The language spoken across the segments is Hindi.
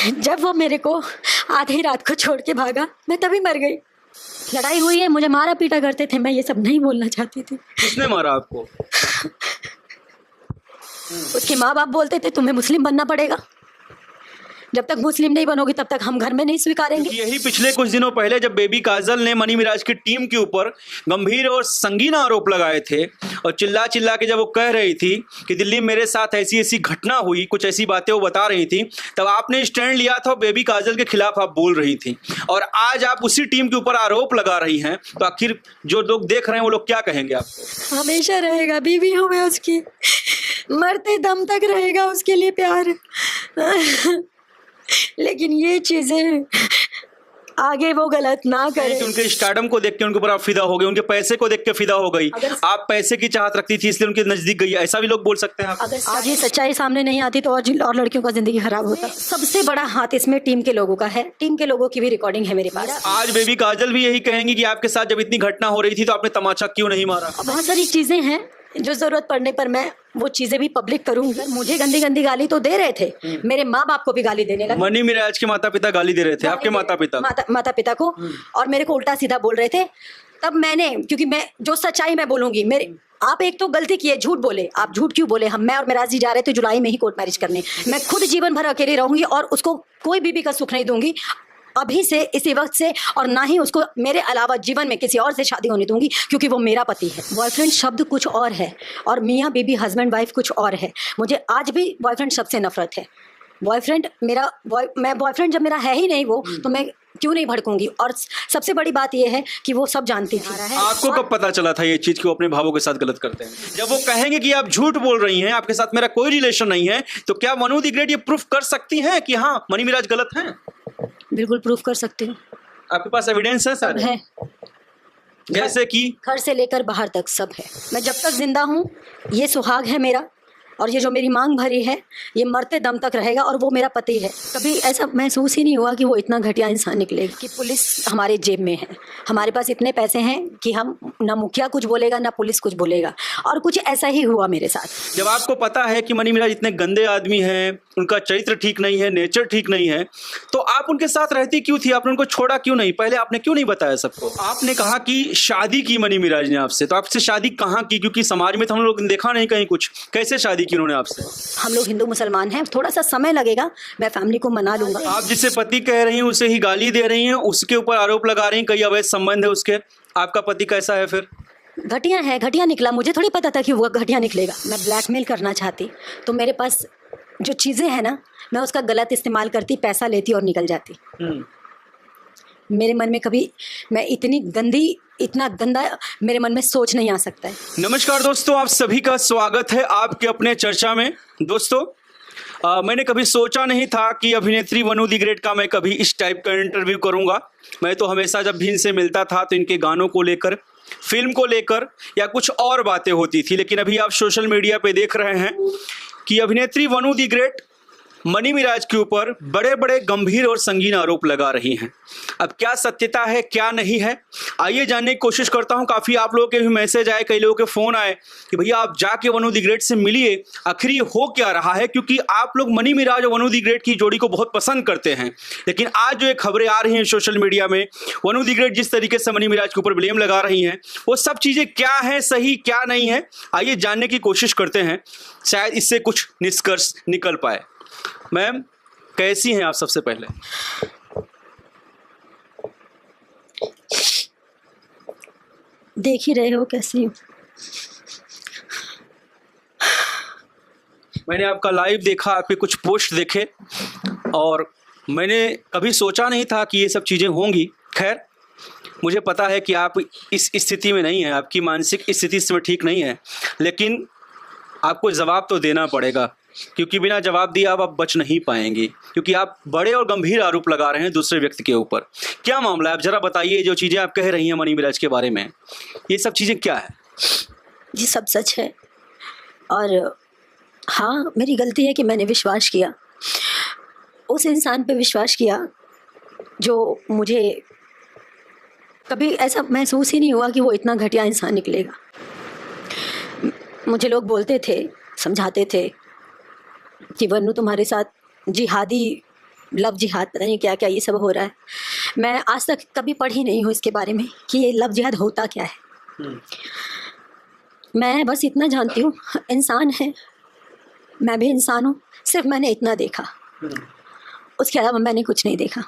जब वो मेरे को आधी रात को छोड़ के भागा, मैं तभी मर गई। लड़ाई हुई है, मुझे मारा पीटा करते थे, मैं ये सब नहीं बोलना चाहती थी। किसने मारा आपको? उसके माँ बाप बोलते थे तुम्हें मुस्लिम बनना पड़ेगा, जब तक मुस्लिम नहीं बनोगी तब तक हम घर में नहीं स्वीकारेंगे। यही पिछले कुछ दिनों पहले जब बेबी काजल ने मनी मिराज की टीम के ऊपर गंभीर और संगीन आरोप लगाए थे और चिल्ला चिल्ला के जब वो कह रही थी कि दिल्ली में मेरे साथ ऐसी ऐसी घटना हुई, कुछ ऐसी बातें वो बता रही थी, तब आपने स्टैंड लिया था और बेबी काजल के खिलाफ आप बोल रही थी, और आज आप उसी टीम के ऊपर आरोप लगा रही हैं। तो आखिर जो लोग देख रहे हैं वो लोग क्या कहेंगे आपको? हमेशा रहेगा, बीवी हूँ मैं उसकी, मरते दम तक रहेगा उसके लिए प्यार। लेकिन ये चीजें आगे वो गलत ना करे। उनके स्टारडम को देख के उनके ऊपर आप फिदा हो गए, उनके पैसे को देख के फिदा हो गई, आप पैसे की चाहत रखती थी इसलिए उनके नजदीक गई, ऐसा भी लोग बोल सकते हैं आप? अगर आज ये सच्चाई सामने नहीं आती तो और लड़कियों का जिंदगी खराब होता। सबसे बड़ा हाथ इसमें टीम के लोगों का है, टीम के लोगों की भी रिकॉर्डिंग है मेरे पास। आज बेबी काजल भी यही कहेंगी कि आपके साथ जब इतनी घटना हो रही थी तो आपने तमाचा क्यों नहीं मारा? बहुत सारी चीजें हैं जो जरूरत पड़ने पर मैं वो चीजें भी पब्लिक करूंगी। मुझे गंदी गंदी गाली तो दे रहे थे, मेरे माँ बाप को भी गाली देने लगे। मनी मिराज के माता पिता गाली दे रहे थे आपके माता पिता को, और मेरे को उल्टा सीधा बोल रहे थे। तब मैंने, क्योंकि मैं जो सच्चाई मैं बोलूंगी, मेरे आप एक तो गलती किए, झूठ बोले, आप झूठ क्यों बोले? मैं और मेराज जी जा रहे थे जुलाई में ही कोर्ट मैरिज करने। मैं खुद जीवन भर अकेली रहूंगी और उसको कोई बीबी का सुख नहीं दूंगी अभी से, इसी वक्त से, और ना ही उसको मेरे अलावा जीवन में किसी और से शादी होने दूंगी, क्योंकि वो मेरा पति है। बॉयफ्रेंड शब्द कुछ और है और मियाँ बीबी हस्बैंड वाइफ कुछ और है। मुझे आज भी बॉयफ्रेंड शब्द से नफरत है। बॉयफ्रेंड मेरा मैं बॉयफ्रेंड जब मेरा है ही नहीं वो, तो मैं क्यों नहीं भड़कूंगी? और सबसे बड़ी बात यह है कि वो सब जानती थी। आपको कब पता चला था ये चीज कि वो अपने भावों के साथ गलत करते हैं? जब वो कहेंगे कि आप झूठ बोल रही हैं, आपके साथ मेरा कोई रिलेशन नहीं है, तो क्या मनु द ग्रेट ये प्रूफ कर सकती हैं कि हाँ मनी मिराज गलत हैं? बिल्कुल प्रूफ कर सकती हूँ। आपके पास एविडेंस है सर? है, जैसे कि घर से लेकर बाहर तक सब है। मैं जब तक जिंदा हूँ ये सुहाग है मेरा, और ये जो मेरी मांग भरी है ये मरते दम तक रहेगा, और वो मेरा पति है। कभी ऐसा महसूस ही नहीं हुआ कि वो इतना घटिया इंसान निकलेगा। कि पुलिस हमारे जेब में है, हमारे पास इतने पैसे हैं कि हम ना मुखिया कुछ बोलेगा ना पुलिस कुछ बोलेगा, और कुछ ऐसा ही हुआ मेरे साथ। जब आपको पता है कि मनी मिराज इतने गंदे आदमी हैं, उनका चरित्र ठीक नहीं है, नेचर ठीक नहीं है, तो आप उनके साथ रहती क्यों थी? आपने उनको छोड़ा क्यों नहीं? पहले आपने क्यों नहीं बताया सबको? आपने कहा कि शादी की मनी मिराज ने आपसे, तो आपसे शादी कहाँ की? क्योंकि समाज में तो हम लोग देखा नहीं कहीं कुछ। कैसे शादी की उन्होंने आपसे? हम लोग हिंदू मुसलमान हैं, थोड़ा सा समय लगेगा, मैं फैमिली को मना लूंगा। आप जिसे पति कह रही हैं उसे ही गाली दे रही हैं, उसके ऊपर आरोप लगा रही हैं कई अवैध संबंध है उसके। आपका पति कैसा है फिर? घटिया है, घटिया निकला। मुझे थोड़ी पता था कि वो घटिया निकलेगा। मैं ब्लैकमेल करना चाहती तो मेरे पास जो चीज़ें हैं ना, मैं उसका गलत इस्तेमाल करती, पैसा लेती और निकल जाती। मेरे मन में कभी मैं इतना गंदा मेरे मन में सोच नहीं आ सकता है। नमस्कार दोस्तों, आप सभी का स्वागत है आपके अपने चर्चा में। दोस्तों मैंने कभी सोचा नहीं था कि अभिनेत्री मनु द ग्रेट का मैं कभी इस टाइप का इंटरव्यू करूंगा। मैं तो हमेशा जब भी इनसे मिलता था तो इनके गानों को लेकर, फिल्म को लेकर या कुछ और बातें होती थी, लेकिन अभी आप सोशल मीडिया पे देख रहे हैं कि अभिनेत्री Manu the great money mirage के ऊपर बड़े बड़े गंभीर और संगीन आरोप लगा रही हैं। अब क्या सत्यता है क्या नहीं है, आइए जानने की कोशिश करता हूं। काफ़ी आप लोगों के भी मैसेज आए, कई लोगों के फ़ोन आए कि भैया आप जाके मनु द ग्रेट से मिलिए, आखिर ये हो क्या रहा है, क्योंकि आप लोग मनी मिराज और मनु द ग्रेट की जोड़ी को बहुत पसंद करते हैं। लेकिन आज जो ये खबरें आ रही हैं सोशल मीडिया में, मनु द ग्रेट जिस तरीके से मनी मिराज के ऊपर ब्लेम लगा रही हैं, वो सब चीज़ें क्या हैं, सही क्या नहीं है, आइए जानने की कोशिश करते हैं। शायद इससे कुछ निष्कर्ष निकल पाए। मैम कैसी हैं आप? सबसे पहले देख ही रहे हो कैसी हूँ। मैंने आपका लाइव देखा, आपके कुछ पोस्ट देखे, और मैंने कभी सोचा नहीं था कि ये सब चीज़ें होंगी। खैर मुझे पता है कि आप इस स्थिति में नहीं हैं, आपकी मानसिक स्थिति इस समय ठीक नहीं है, लेकिन आपको जवाब तो देना पड़ेगा, क्योंकि बिना जवाब दिए आप बच नहीं पाएंगे, क्योंकि आप बड़े और गंभीर आरोप लगा रहे हैं दूसरे व्यक्ति के ऊपर। क्या मामला है? आप जरा बताइए, जो चीज़ें आप कह रही हैं मनी मिराज के बारे में, ये सब चीज़ें क्या है? जी सब सच है, और हाँ मेरी गलती है कि मैंने विश्वास किया, उस इंसान पे विश्वास किया जो मुझे कभी ऐसा महसूस ही नहीं हुआ कि वो इतना घटिया इंसान निकलेगा। मुझे लोग बोलते थे, समझाते थे कि वन्नू तुम्हारे साथ जिहादी लव जिहाद, पता नहीं क्या क्या ये सब हो रहा है। मैं आज तक कभी पढ़ी नहीं हूँ इसके बारे में कि ये लव जिहाद होता क्या है। मैं बस इतना जानती हूँ, इंसान है, मैं भी इंसान हूँ, सिर्फ मैंने इतना देखा, उसके अलावा मैंने कुछ नहीं देखा।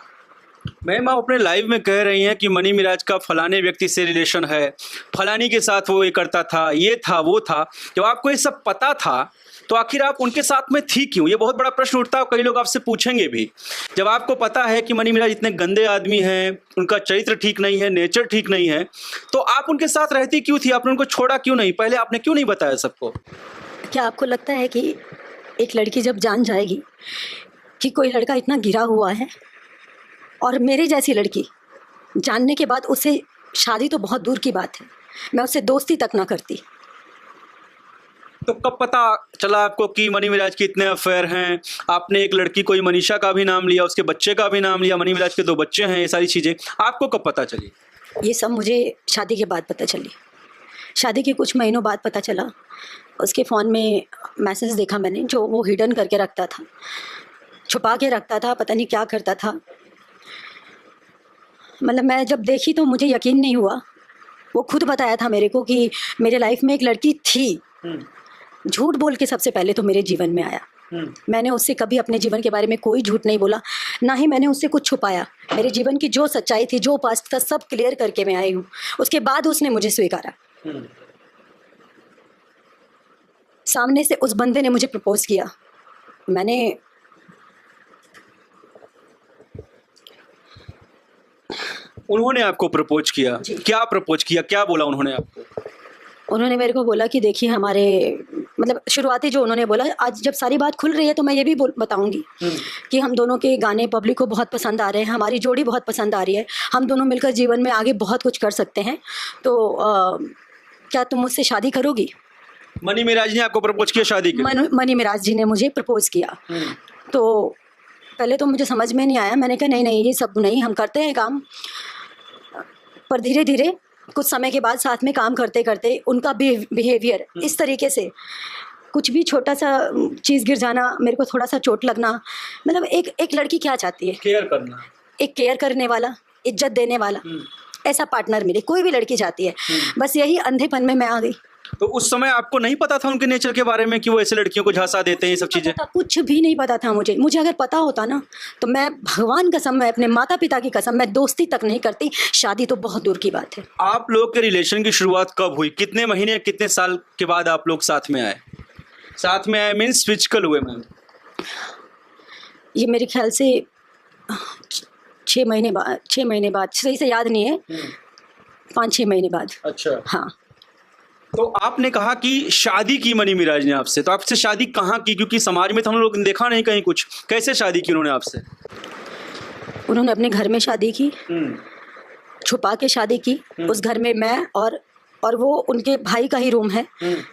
मैम आप अपने लाइव में कह रही हैं कि मनी मिराज का फलाने व्यक्ति से रिलेशन है, फलानी के साथ वो ये करता था, ये था वो था। जब आपको ये सब पता था तो आखिर आप उनके साथ में थी क्यों? ये बहुत बड़ा प्रश्न उठता है, कई लोग आपसे पूछेंगे भी। जब आपको पता है कि मनी मिराज इतने गंदे आदमी हैं, उनका चरित्र ठीक नहीं है, नेचर ठीक नहीं है, तो आप उनके साथ रहती क्यों थी? आपने उनको छोड़ा क्यों नहीं? पहले आपने क्यों नहीं बताया सबको? क्या आपको लगता है कि एक लड़की जब जान जाएगी कि कोई लड़का इतना गिरा हुआ है, और मेरी जैसी लड़की जानने के बाद उससे शादी तो बहुत दूर की बात है, मैं उससे दोस्ती तक ना करती। तो कब पता चला आपको कि मनी मिराज के इतने अफेयर हैं? आपने एक लड़की कोई मनीषा का भी नाम लिया, उसके बच्चे का भी नाम लिया, मनी मिराज के 2 बच्चे हैं, ये सारी चीज़ें आपको कब पता चली? ये सब मुझे शादी के बाद पता चली। शादी के कुछ महीनों बाद पता चला। उसके फ़ोन में मैसेज देखा मैंने, जो वो हिडन करके रखता था, छुपा के रखता था, पता नहीं क्या करता था। मतलब मैं जब देखी तो मुझे यकीन नहीं हुआ। वो खुद बताया था मेरे को कि मेरे लाइफ में एक लड़की थी। झूठ बोल के सबसे पहले तो मेरे जीवन में आया। मैंने उससे कभी अपने जीवन के बारे में कोई झूठ नहीं बोला, ना ही मैंने उससे कुछ छुपाया। मेरे जीवन की जो सच्चाई थी, जो पास्ट था, सब क्लियर करके मैं आई हूँ। उसके बाद उसने मुझे स्वीकारा। सामने से उस बंदे ने मुझे प्रपोज किया। मैंने उन्होंने आपको प्रपोज किया? क्या प्रपोज किया, क्या बोला उन्होंने आपको? उन्होंने मेरे को बोला कि देखिए हमारे, मतलब शुरुआती जो उन्होंने बोला, आज जब सारी बात खुल रही है तो मैं ये भी बताऊंगी कि हम दोनों के गाने पब्लिक को बहुत पसंद आ रहे हैं, हमारी जोड़ी बहुत पसंद आ रही है, हम दोनों मिलकर जीवन में आगे बहुत कुछ कर सकते हैं, तो क्या तुम मुझसे शादी करोगी? मनी मिराज ने आपको प्रपोज किया शादी के लिए? मनी मिराज जी ने मुझे प्रपोज किया। तो पहले तो मुझे समझ में नहीं आया। मैंने कहा नहीं नहीं, ये सब नहीं, हम करते हैं काम। पर धीरे धीरे कुछ समय के बाद साथ में काम करते करते उनका बिहेवियर इस तरीके से, कुछ भी छोटा सा चीज़ गिर जाना, मेरे को थोड़ा सा चोट लगना, मतलब एक लड़की क्या चाहती है? केयर करना, एक केयर करने वाला, इज्जत देने वाला, ऐसा पार्टनर मिले, कोई भी लड़की चाहती है। बस यही अंधेपन में मैं आ गई। तो उस समय आपको नहीं पता था उनके नेचर के बारे में कि वो ऐसे लड़कियों को झांसा देते हैं, ये सब चीजें? कुछ भी नहीं पता था मुझे अगर पता होता ना तो मैं भगवान कसम, मैं अपने माता पिता की कसम, मैं दोस्ती तक नहीं करती। शादी तो बहुत दूर की बात है। आप लोग के रिलेशन की शुरुआत कब हुई? कितने महीने, कितने साल के बाद आप लोग साथ में आए? साथ में आए मीन्स फिजिकल हुए मैम? ये मेरे ख्याल से 6 महीने बाद, सही से याद नहीं है, 5-6 महीने बाद। अच्छा, हाँ। तो आपने कहा कि शादी की मनी मिराज ने आपसे, तो आपसे शादी कहाँ की? क्योंकि समाज में तो हम लोग देखा नहीं कहीं कुछ। कैसे शादी की उन्होंने आपसे? उन्होंने अपने घर में शादी की, छुपा के शादी की। उस घर में मैं और वो उनके भाई का ही रूम है,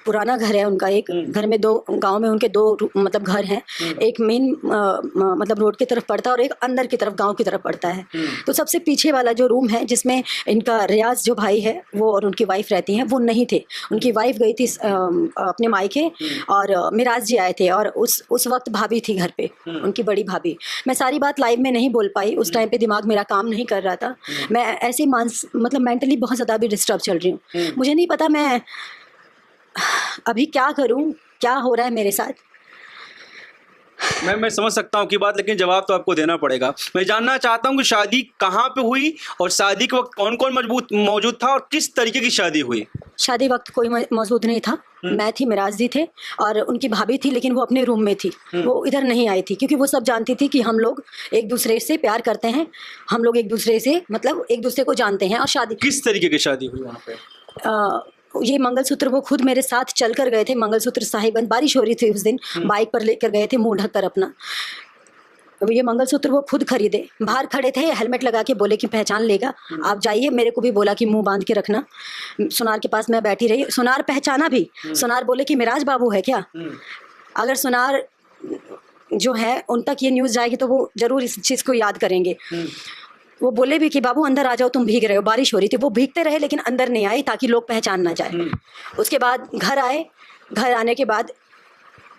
पुराना घर है उनका। एक घर में 2, गांव में उनके 2 मतलब घर हैं। एक मेन मतलब रोड की तरफ पड़ता है और एक अंदर की तरफ गांव की तरफ पड़ता है। तो सबसे पीछे वाला जो रूम है जिसमें इनका रियाज जो भाई है वो और उनकी वाइफ रहती हैं, वो नहीं थे। उनकी वाइफ गई थी अपने मायके और मिराज जी आए थे, और उस वक्त भाभी थी घर पे, उनकी बड़ी भाभी। मैं सारी बात लाइव में नहीं बोल पाई, उस टाइम पे दिमाग मेरा काम नहीं कर रहा था। मैं ऐसे मतलब मेंटली बहुत ज़्यादा भी डिस्टर्ब चल रही हूँ। मुझे नहीं पता मैं अभी क्या करूं, क्या हो रहा है मेरे साथ। मैं समझ सकता हूँ की बात, लेकिन जवाब तो आपको देना पड़ेगा। मैं जानना चाहता हूँ कि शादी कहाँ पे हुई और शादी के वक्त कौन कौन मौजूद था और किस तरीके की शादी हुई? शादी वक्त कोई मौजूद नहीं था। मैं थी, मिराज जी थे और उनकी भाभी थी, लेकिन वो अपने रूम में थी, वो इधर नहीं आई थी, क्योंकि वो सब जानती थी कि हम लोग एक दूसरे से प्यार करते हैं, हम लोग एक दूसरे से मतलब एक दूसरे को जानते हैं। और शादी किस तरीके की शादी हुई वहाँ पे? ये मंगलसूत्र वो खुद मेरे साथ चल कर गए थे, मंगलसूत्र साहिबगंज। बारिश हो रही थी उस दिन, बाइक पर लेकर गए थे, मुंह ढककर अपना। ये मंगलसूत्र वो खुद खरीदे, बाहर खड़े थे, हेलमेट लगा के बोले कि पहचान लेगा, आप जाइए। मेरे को भी बोला कि मुंह बांध के रखना। सुनार के पास मैं बैठी रही, सुनार पहचाना भी। सुनार बोले कि मिराज बाबू है क्या? अगर सुनार जो है उन तक ये न्यूज़ जाएगी तो वो जरूर इस चीज़ को याद करेंगे। वो बोले भी कि बाबू अंदर आ जाओ, तुम भीग रहे हो। बारिश हो रही थी, वो भीगते रहे लेकिन अंदर नहीं आए ताकि लोग पहचान ना जाए। उसके बाद घर आए, घर आने के बाद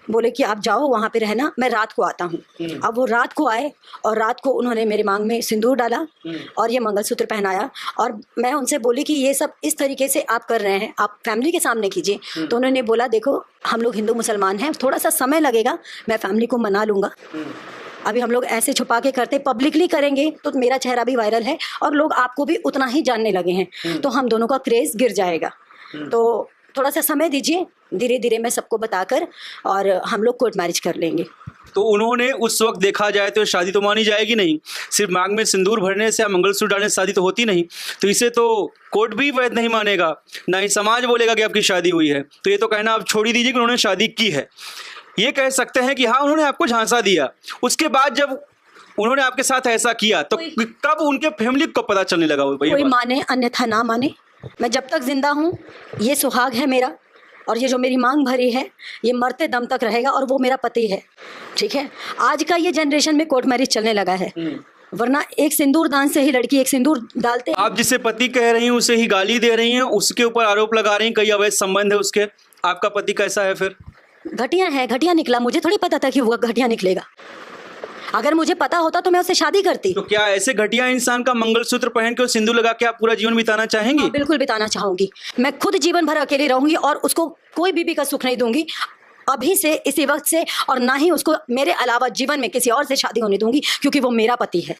बोले कि आप जाओ वहाँ पे रहना, मैं रात को आता हूँ। अब वो रात को आए और रात को उन्होंने मेरे मांग में सिंदूर डाला और ये मंगलसूत्र पहनाया। और मैं उनसे बोली कि ये सब इस तरीके से आप कर रहे हैं, आप फैमिली के सामने कीजिए। तो उन्होंने बोला देखो हम लोग हिंदू मुसलमान हैं, थोड़ा सा समय लगेगा, मैं फैमिली को मना लूँगा। अभी हम लोग ऐसे छुपा के करते, पब्लिकली करेंगे तो मेरा चेहरा भी वायरल है और लोग आपको भी उतना ही जानने लगे हैं, तो हम दोनों का क्रेज़ गिर जाएगा। तो थोड़ा सा समय दीजिए, धीरे धीरे मैं सबको बताकर और हम लोग कोर्ट मैरिज कर लेंगे। तो उन्होंने उस वक्त देखा जाए तो शादी तो मानी जाएगी नहीं, सिर्फ मांग में सिंदूर भरने से या मंगलसूत्र डालने से शादी तो होती नहीं। तो इसे तो कोर्ट भी वैध नहीं मानेगा, ना ही समाज बोलेगा कि आपकी शादी हुई है। तो ये तो कहना आप छोड़ ही दीजिए कि उन्होंने शादी की है। ये कह सकते हैं कि हाँ उन्होंने आपको झांसा दिया, उसके बाद जब उन्होंने आपके साथ ऐसा किया तो कब उनके फैमिली को पता चलने लगा? कोई माने अन्यथा ना माने, मैं जब तक जिंदा हूँ ये सुहाग है मेरा, और ये जो मेरी मांग भरी है ये मरते दम तक रहेगा, और वो मेरा पति है। ठीक है, आज का ये जनरेशन में कोर्ट मैरिज चलने लगा है, वरना एक सिंदूर दान से ही लड़की एक सिंदूर डालते। आप जिसे पति कह रही हैं उसे ही गाली दे रही हैं, उसके ऊपर आरोप लगा रही हैं कई अवैध संबंध है उसके। आपका पति कैसा है फिर? घटिया है, घटिया निकला। मुझे थोड़ी पता था कि वो घटिया निकलेगा, अगर मुझे पता होता तो मैं उससे शादी करती। तो क्या ऐसे घटिया इंसान का मंगलसूत्र पहन के सिंदूर लगा के आप पूरा जीवन बिताना चाहेंगी? हाँ, बिल्कुल बिताना चाहूंगी। मैं खुद जीवन भर अकेली रहूंगी और उसको कोई बीबी का सुख नहीं दूंगी अभी से, इसी वक्त से, और ना ही उसको मेरे अलावा जीवन में किसी और से शादी होने दूंगी, क्योंकि वो मेरा पति है।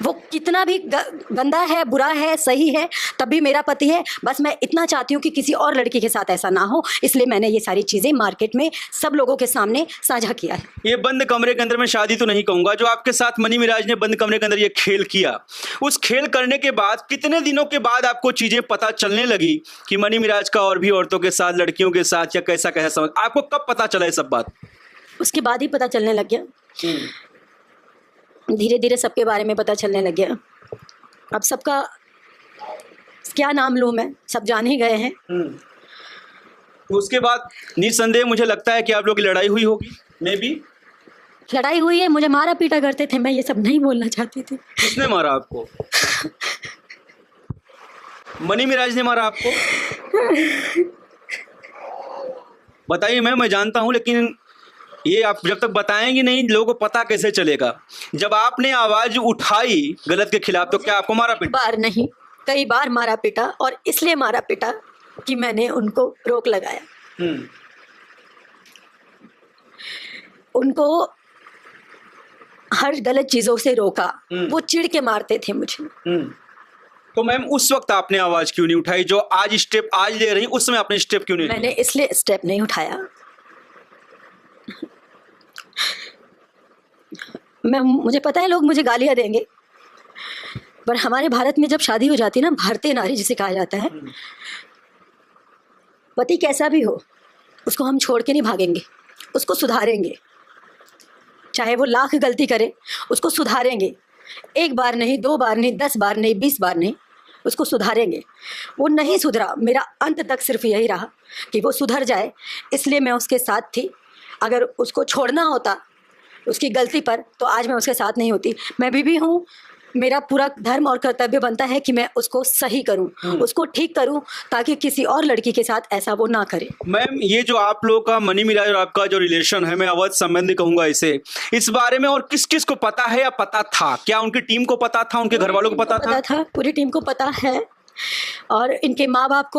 वो कितना भी गंदा है, बुरा है, सही है, तब भी मेरा पति है। बस मैं इतना चाहती हूँ कि किसी और लड़की के साथ ऐसा ना हो, इसलिए मैंने ये सारी चीज़ें मार्केट में सब लोगों के सामने साझा किया है। ये बंद कमरे के अंदर मैं शादी तो नहीं कहूँगा, जो आपके साथ मनी मिराज ने बंद कमरे के अंदर ये खेल किया, उस खेल करने के बाद कितने दिनों के बाद आपको चीज़ें पता चलने लगी कि मनी मिराज का और भी औरतों के साथ, लड़कियों के साथ, या कैसा कैसा समझ, आपको कब पता चला ये सब बात? उसके बाद ही पता चलने लग गया, धीरे धीरे सबके बारे में पता चलने लग गया। अब सबका क्या नाम लूँ मैं, सब जान ही गए हैं। तो उसके बाद निसंदेह मुझे लगता है कि आप लोगों की लड़ाई हुई होगी। मे भी लड़ाई हुई है, मुझे मारा पीटा करते थे, मैं ये सब नहीं बोलना चाहती थी। किसने मारा आपको? मनी मिराज ने मारा आपको? बताइए। मैं जानता हूं, लेकिन ये आप जब तक बताएंगे नहीं लोगों को पता कैसे चलेगा? जब आपने आवाज उठाई गलत के खिलाफ तो क्या आपको मारा पीटा? बार नहीं, कई बार मारा पीटा, और इसलिए मारा पीटा कि मैंने उनको रोक लगाया। उनको हर गलत चीजों से रोका, वो चिढ़ के मारते थे मुझे। तो मैम उस वक्त आपने आवाज क्यों नहीं उठाई? जो आज स्टेप आज ले रही, उस समय आपने स्टेप क्यों नहीं? मैंने इसलिए स्टेप नहीं उठाया, मुझे पता है लोग मुझे गालियां देंगे, पर हमारे भारत में जब शादी हो जाती है ना, भारतीय नारी जिसे कहा जाता है, पति कैसा भी हो उसको हम छोड़ के नहीं भागेंगे, उसको सुधारेंगे। चाहे वो लाख गलती करे, उसको सुधारेंगे। एक बार नहीं, 2 बार नहीं, 10 बार नहीं, 20 बार नहीं, उसको सुधारेंगे। वो नहीं सुधरा, मेरा अंत तक सिर्फ यही रहा कि वो सुधर जाए, इसलिए मैं उसके साथ थी। अगर उसको छोड़ना होता उसकी गलती पर, तो आज मैं उसके साथ नहीं होती। मैं बीवी हूँ, मेरा पूरा धर्म और कर्तव्य बनता है कि मैं उसको सही करूं, उसको ठीक करूं, ताकि किसी और लड़की के साथ ऐसा वो ना करे। मैम ये जो आप लोग का मनी मिराज और आपका जो रिलेशन है, मैं अवैध संबंधी कहूंगा इसे, इस बारे में और किस किस को पता है या पता था? क्या उनकी टीम को पता था, उनके घर वालों को पता था? पूरी टीम को पता है, और इनके माँ बाप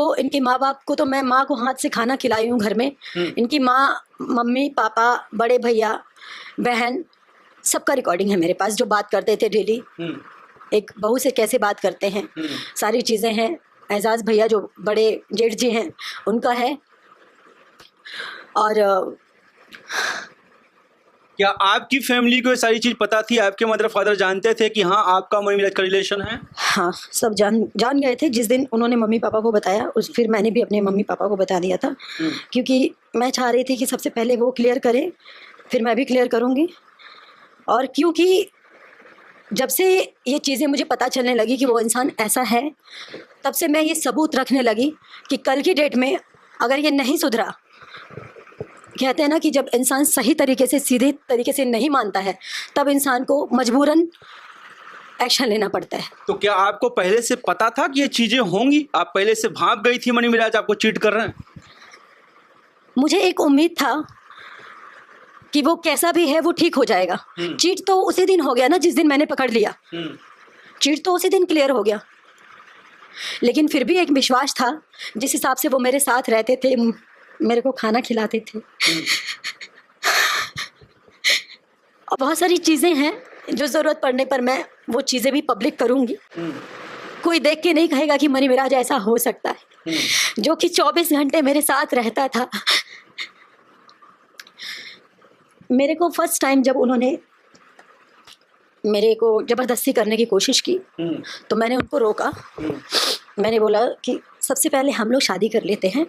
को तो मैं माँ को हाथ से खाना खिलाई हूँ घर में। इनकी माँ, मम्मी, पापा, बड़े भैया, बहन, सबका रिकॉर्डिंग है मेरे पास, जो बात करते थे डेली, एक बहू से कैसे बात करते हैं, सारी चीज़ें हैं। एजाज भैया जो बड़े जेठ जी हैं उनका है। और क्या आपकी फैमिली को ये सारी चीज़ पता थी? आपके मदर फादर जानते थे कि हाँ आपका मनी मिराज का रिलेशन है? हाँ, सब जान गए थे। जिस दिन उन्होंने मम्मी पापा को बताया, फिर मैंने भी अपने मम्मी पापा को बता दिया था, क्योंकि मैं चाह रही थी कि सबसे पहले वो क्लियर करें, फिर मैं भी क्लियर करूँगी। और क्योंकि जब से ये चीज़ें मुझे पता चलने लगी कि वो इंसान ऐसा है, तब से मैं ये सबूत रखने लगी कि कल की डेट में अगर ये नहीं सुधरा, कहते हैं ना कि जब इंसान सही तरीके से, सीधे तरीके से नहीं मानता है, तब इंसान को मजबूरन एक्शन लेना पड़ता है। तो क्या आपको पहले से पता था कि ये चीज़ें होंगी? आप पहले से भाप गई थी मनी मिराज आपको चीट कर रहे हैं? मुझे एक उम्मीद था कि वो कैसा भी है वो ठीक हो जाएगा। चीट तो उसी दिन हो गया ना जिस दिन मैंने पकड़ लिया, चीट तो उसी दिन क्लियर हो गया। लेकिन फिर भी एक विश्वास था, जिस हिसाब से वो मेरे साथ रहते थे, मेरे को खाना खिलाते थे, और बहुत सारी चीज़ें हैं जो ज़रूरत पड़ने पर मैं वो चीज़ें भी पब्लिक करूँगी। कोई देख के नहीं कहेगा कि मनी मिराज ऐसा हो सकता है, जो कि 24 घंटे मेरे साथ रहता था। मेरे को फर्स्ट टाइम जब उन्होंने मेरे को ज़बरदस्ती करने की कोशिश की तो मैंने उनको रोका। मैंने बोला कि सबसे पहले हम लोग शादी कर लेते हैं,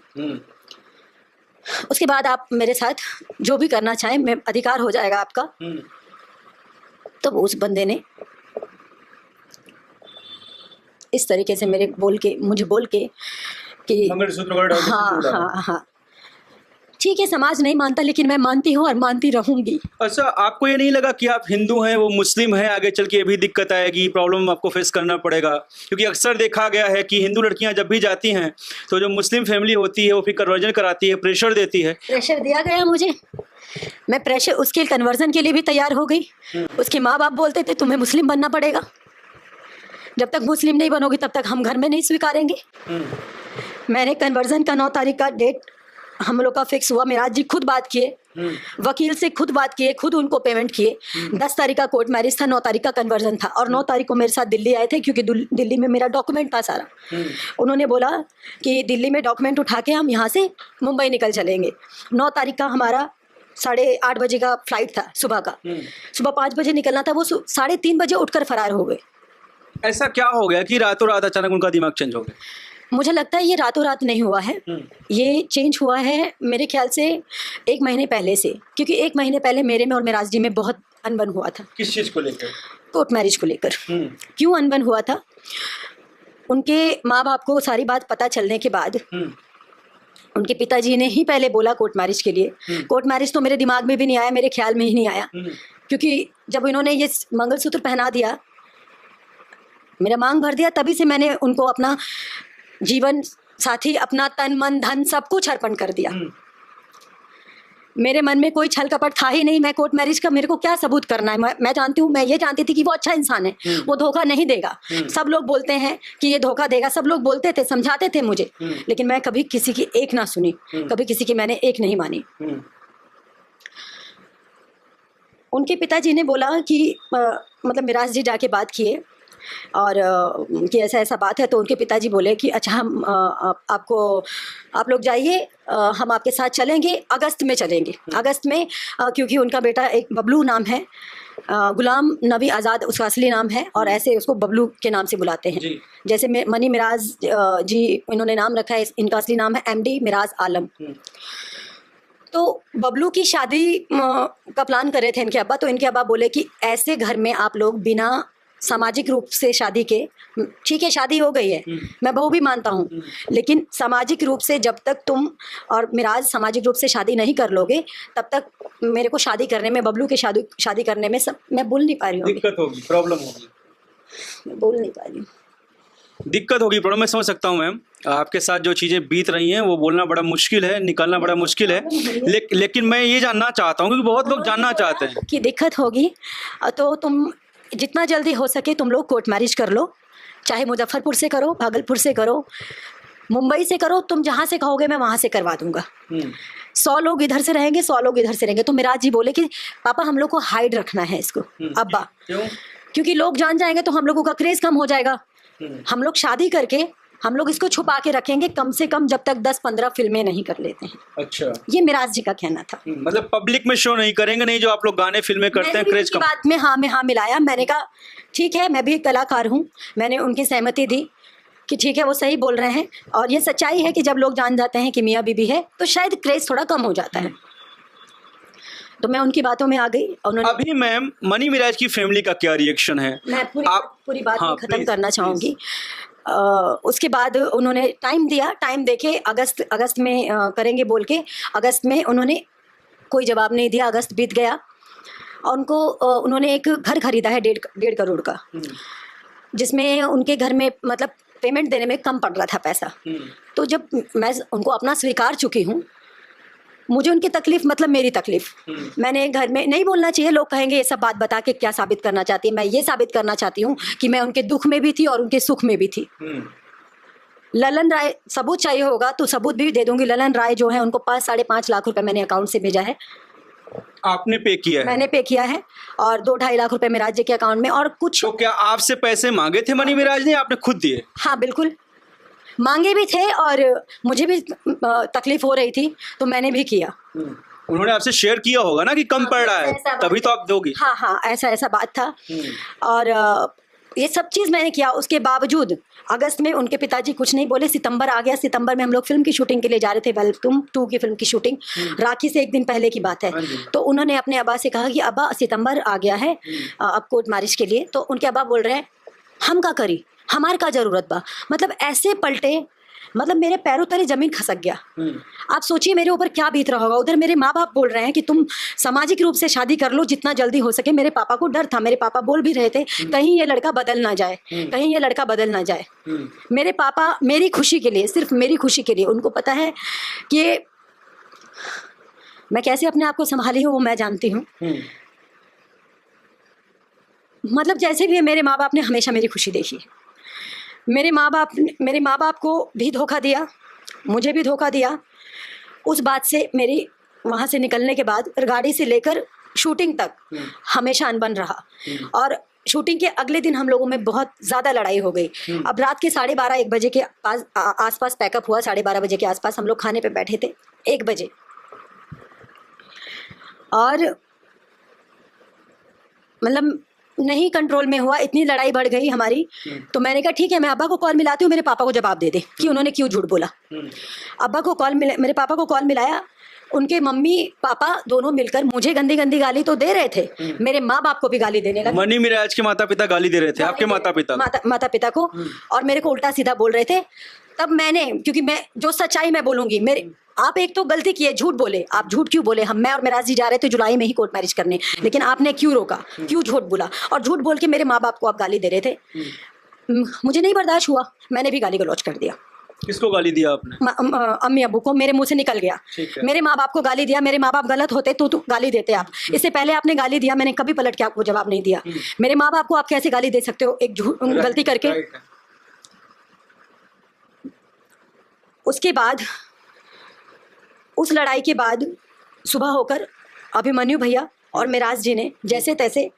उसके बाद आप मेरे साथ जो भी करना चाहें, मैं अधिकार हो जाएगा आपका। तो उस बंदे ने इस तरीके से मुझे बोल के कि हाँ ठीक है, समाज नहीं मानता लेकिन मैं मानती हूँ और मानती रहूंगी। अच्छा, आपको ये नहीं लगा कि आप हिंदू हैं, वो मुस्लिम है, आगे चल के ये भी दिक्कत आएगी, प्रॉब्लम आपको फेस करना पड़ेगा? क्योंकि अक्सर देखा गया है कि हिंदू लड़कियां जब भी जाती हैं तो जो मुस्लिम फैमिली होती है वो फिर कन्वर्जन कराती है, प्रेशर देती है। प्रेशर दिया गया मुझे, मैं प्रेशर उसके कन्वर्जन के लिए भी तैयार हो गई। उसके माँ बाप बोलते थे तुम्हें मुस्लिम बनना पड़ेगा, जब तक मुस्लिम नहीं बनोगी तब तक हम घर में नहीं स्वीकारेंगे। मैंने कन्वर्जन का 9 तारीख का डेट हम लोग का फिक्स हुआ। मिराज जी खुद बात किए, वकील से खुद बात किए, खुद उनको पेमेंट किए। 10 तारीख का कोर्ट मैरिज था, 9 तारीख का कन्वर्जन था, और 9 तारीख को मेरे साथ दिल्ली आए थे क्योंकि दिल्ली में मेरा डॉक्यूमेंट था सारा। उन्होंने बोला कि दिल्ली में डॉक्यूमेंट उठा के हम यहाँ से मुंबई निकल चलेंगे। 9 तारीख का हमारा 8:30 बजे का फ्लाइट था सुबह का, सुबह 5 बजे निकलना था। वो 3:30 बजे उठकर फरार हो गए। ऐसा क्या हो गया कि रातों रात अचानक उनका दिमाग चेंज हो गया? मुझे लगता है ये रातों रात नहीं हुआ है, ये चेंज हुआ है मेरे ख्याल से 1 महीने पहले से, क्योंकि 1 महीने पहले मेरे में और मिराज जी में बहुत अनबन हुआ था। किस चीज़ को लेकर? कोर्ट मैरिज को लेकर। क्यों अनबन हुआ था? उनके माँ बाप को सारी बात पता चलने के बाद उनके पिताजी ने ही पहले बोला कोर्ट मैरिज के लिए। कोर्ट मैरिज तो मेरे दिमाग में भी नहीं आया, मेरे ख्याल में ही नहीं आया, क्योंकि जब इन्होंने ये मंगलसूत्र पहना दिया, मेरा मांग भर दिया, तभी से मैंने उनको अपना जीवन साथी, अपना तन मन धन सब कुछ अर्पण कर दिया। मेरे मन में कोई छल कपट था ही नहीं। मैं कोर्ट मैरिज का मेरे को क्या सबूत करना है? मैं जानती हूँ, मैं ये जानती थी कि वो अच्छा इंसान है, वो धोखा नहीं देगा। सब लोग बोलते हैं कि ये धोखा देगा, सब लोग बोलते थे, समझाते थे मुझे, लेकिन मैं कभी किसी की एक ना सुनी, कभी किसी की मैंने एक नहीं मानी। उनके पिताजी ने बोला कि मतलब मिराज जी जाके बात किए और कि ऐसा ऐसा बात है, तो उनके पिताजी बोले कि अच्छा हम आप लोग जाइए, हम आपके साथ चलेंगे, अगस्त में चलेंगे। अगस्त में क्योंकि उनका बेटा एक बबलू नाम है, गुलाम नबी आज़ाद उसका असली नाम है, और ऐसे उसको बबलू के नाम से बुलाते हैं। जैसे मनी मिराज जी इन्होंने नाम रखा है, इनका असली नाम है MD मिराज आलम। तो बबलू की शादी का प्लान कर रहे थे इनके अब्बा, तो इनके अब्बा बोले कि ऐसे घर में आप लोग बिना सामाजिक रूप से शादी के, ठीक है शादी हो गई है, मैं बहू भी मानता हूँ, लेकिन सामाजिक रूप से जब तक तुम और मिराज सामाजिक रूप से शादी नहीं कर लोगे, तब तक मेरे को शादी करने में, बबलू के शादी करने में मैं बोल नहीं पा रही हूँ, दिक्कत होगी, प्रॉब्लम होगी, मैं बोल नहीं पा रही हूँ, दिक्कत होगी, प्रॉब्लम। मैं समझ सकता हूँ मैम, आपके साथ जो चीज़ें बीत रही हैं वो बोलना बड़ा मुश्किल है, निकालना बड़ा मुश्किल है, लेकिन मैं ये जानना चाहता हूँ, क्योंकि बहुत लोग जानना चाहते हैं कि दिक्कत होगी, तो तुम जितना जल्दी हो सके तुम लोग कोर्ट मैरिज कर लो, चाहे मुजफ्फरपुर से करो, भागलपुर से करो, मुंबई से करो, तुम जहाँ से कहोगे मैं वहाँ से करवा दूंगा। 100 लोग इधर से रहेंगे, 100 लोग इधर से रहेंगे। तो मिराज जी बोले कि पापा हम लोग को हाइड रखना है इसको, अब्बा, क्योंकि लोग जान जाएंगे तो हम लोगों का क्रेज कम हो जाएगा। हम लोग शादी करके हम लोग इसको छुपा के रखेंगे, कम से कम जब तक 10-15 फिल्में नहीं कर लेते हैं। अच्छा, ये मिराज जी का कहना था। मतलब पब्लिक में शो नहीं करेंगे, नहीं जो आप लोग गाने फिल्में करते हैं, क्रेज का। बात में हाँ मिलाया। मैंने कहा ठीक है, मैं भी एक कलाकार हूँ, मैंने उनकी सहमति दी कि ठीक है वो सही बोल रहे हैं, और ये सच्चाई है कि जब लोग जान जाते हैं कि मियाँ बीबी है तो शायद क्रेज थोड़ा कम हो जाता है। तो मैं उनकी बातों में आ गई। उन्होंने अभी मैम मनी मिराज की फैमिली का क्या रिएक्शन है? मैं पूरी बात खत्म करना चाहूँगी। उसके बाद उन्होंने टाइम दिया, टाइम देके अगस्त में करेंगे बोल के, अगस्त में उन्होंने कोई जवाब नहीं दिया। अगस्त बीत गया और उन्होंने एक घर खरीदा है 1.5 करोड़ का, जिसमें उनके घर में मतलब पेमेंट देने में कम पड़ रहा था पैसा। तो जब मैं उनको अपना स्वीकार चुकी हूँ मुझे उनकी तकलीफ मतलब मेरी तकलीफ। मैंने घर में नहीं बोलना चाहिए, लोग कहेंगे ये सब बात बता के क्या साबित करना चाहती है। मैं ये साबित करना चाहती हूँ कि मैं उनके दुख में भी थी और उनके सुख में भी थी। ललन राय, सबूत चाहिए होगा तो सबूत भी दे दूंगी। ललन राय जो है उनको 5-5.5 लाख रुपए मैंने अकाउंट से भेजा है। आपने पे किया है? मैंने पे किया है, और 2-2.5 लाख रुपए मेराज जी के अकाउंट में। और कुछ तो क्या आपसे पैसे मांगे थे मनी मिराज ने, आपने खुद दिए? हाँ बिल्कुल, मांगे भी थे और मुझे भी तकलीफ हो रही थी तो मैंने भी किया। उन्होंने आपसे शेयर किया होगा ना कि कम पड़ रहा है, तभी तो आप दोगी। हाँ हाँ, ऐसा बात था। और ये सब चीज़ मैंने किया। उसके बावजूद अगस्त में उनके पिताजी कुछ नहीं बोले। सितंबर आ गया, सितंबर में हम लोग फिल्म की शूटिंग के लिए जा रहे थे, वेलकम 2 की फिल्म की शूटिंग। राखी से एक दिन पहले की बात है। तो उन्होंने अपने अब्बा से कहा कि अब्बा सितंबर आ गया है अब कोर्ट मैरिज के लिए। तो उनके अब्बा बोल रहे हैं हम का करी, हमार का जरूरत बा। मतलब ऐसे पलटे, मतलब मेरे पैरों तले जमीन खसक गया। आप सोचिए मेरे ऊपर क्या बीत रहा होगा। उधर मेरे माँ बाप बोल रहे हैं कि तुम सामाजिक रूप से शादी कर लो जितना जल्दी हो सके। मेरे पापा को डर था, मेरे पापा बोल भी रहे थे कहीं ये लड़का बदल ना जाए, कहीं ये लड़का बदल ना जाए। मेरे पापा मेरी खुशी के लिए, सिर्फ मेरी खुशी के लिए, उनको पता है कि मैं कैसे अपने आप को संभाली हूँ वो मैं जानती हूँ। मतलब जैसे भी है, मेरे माँ बाप ने हमेशा मेरी खुशी देखी है। मेरे माँ बाप को भी धोखा दिया, मुझे भी धोखा दिया। उस बात से मेरी वहाँ से निकलने के बाद गाड़ी से लेकर शूटिंग तक हमेशा अनबन रहा। और शूटिंग के अगले दिन हम लोगों में बहुत ज़्यादा लड़ाई हो गई। अब रात के 12:30-1 बजे के आसपास पैकअप हुआ। 12:30 बजे के आसपास हम लोग खाने पे बैठे थे, 1 बजे। और मतलब नहीं कंट्रोल में हुआ, इतनी लड़ाई बढ़ गई हमारी। तो मैंने कहा ठीक है, मैं अब्बा को कॉल मिलाती हूँ, मेरे पापा को जवाब दे दे कि उन्होंने क्यों झूठ बोला। अब्बा को मेरे पापा को कॉल मिलाया। उनके मम्मी पापा दोनों मिलकर मुझे गंदी गंदी गाली तो दे रहे थे, मेरे माँ बाप को भी गाली देने लगे। मनी मिराज के माता पिता गाली दे रहे थे आपके माता पिता को, और मेरे को उल्टा सीधा बोल रहे थे। तब मैंने, क्योंकि मैं जो सच्चाई मैं बोलूंगी, मेरे आप एक तो गलती किए, झूठ बोले। आप झूठ क्यों बोले? मैं और मिराज जी जा रहे थे जुलाई में ही कोर्ट मैरिज करने, लेकिन आपने क्यों रोका, क्यों झूठ बोला? और झूठ बोल के मेरे माँ बाप को आप गाली दे रहे थे। मुझे नहीं बर्दाश्त हुआ, मैंने भी गाली गलौज कर दिया। किसको गाली दिया आपने? अम्मी अब्बू को। मेरे मुंह से निकल गया। मेरे माँ बाप को गाली दिया। मेरे माँ बाप गलत होते तो गाली देते आप। इससे पहले आपने गाली दिया, मैंने कभी पलट के आपको जवाब नहीं दिया। मेरे माँ बाप को आप कैसे गाली दे सकते हो एक गलती करके? उसके बाद, उस लड़ाई के बाद सुबह होकर अभिमन्यु भैया और मिराज जी ने जैसे तैसे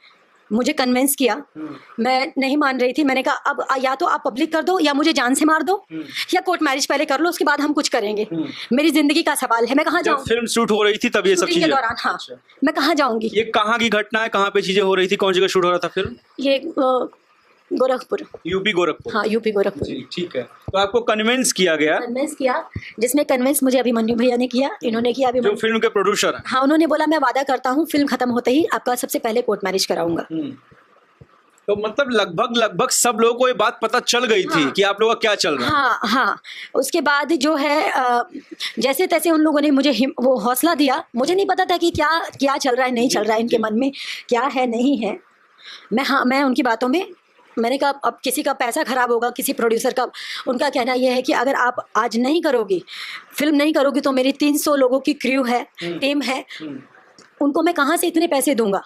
मुझे कन्विंस किया। मैं नहीं मान रही थी। मैंने कहा अब या तो आप पब्लिक कर दो या मुझे जान से मार दो, या कोर्ट मैरिज पहले कर लो, उसके बाद हम कुछ करेंगे। मेरी जिंदगी का सवाल है, मैं कहाँ जाऊँगी? फिल्म शूट हो रही थी तब ये सब चीजें के दौरान, हाँ। मैं कहाँ जाऊँगी? ये कहाँ की घटना है, कहाँ पे चीजें हो रही थी, कौन जगह शूट हो रहा था फिल्म? ये गोरखपुर, यूपी गोरखपुर। हाँ, यूपी गोरखपुर। ठीक है। तो आपको कन्विंस किया गया? कन्विंस किया, जिसमें कन्विंस मुझे अभिमन्यु भैया ने किया। इन्होंने किया, जो फिल्म के प्रोड्यूसर हैं। हाँ, उन्होंने बोला मैं वादा करता हूँ फिल्म खत्म होते ही आपका सबसे पहले कोर्ट मैरिज कराऊंगा। तो मतलब लगभग सब लोगों को ये बात पता चल गई थी कि आप लोगों का क्या चल रहा है। हाँ हाँ। उसके बाद जो है जैसे तैसे उन लोगों ने मुझे वो हौसला दिया। मुझे नहीं पता था कि क्या चल रहा है, नहीं चल रहा है, इनके मन में क्या है नहीं है। मैं उनकी बातों में, मैंने कहा अब किसी का पैसा खराब होगा, किसी प्रोड्यूसर का। उनका कहना यह है कि अगर आप आज नहीं करोगी, फिल्म नहीं करोगी, तो मेरी 300 लोगों की क्रू है, टीम है, उनको मैं कहाँ से इतने पैसे दूंगा?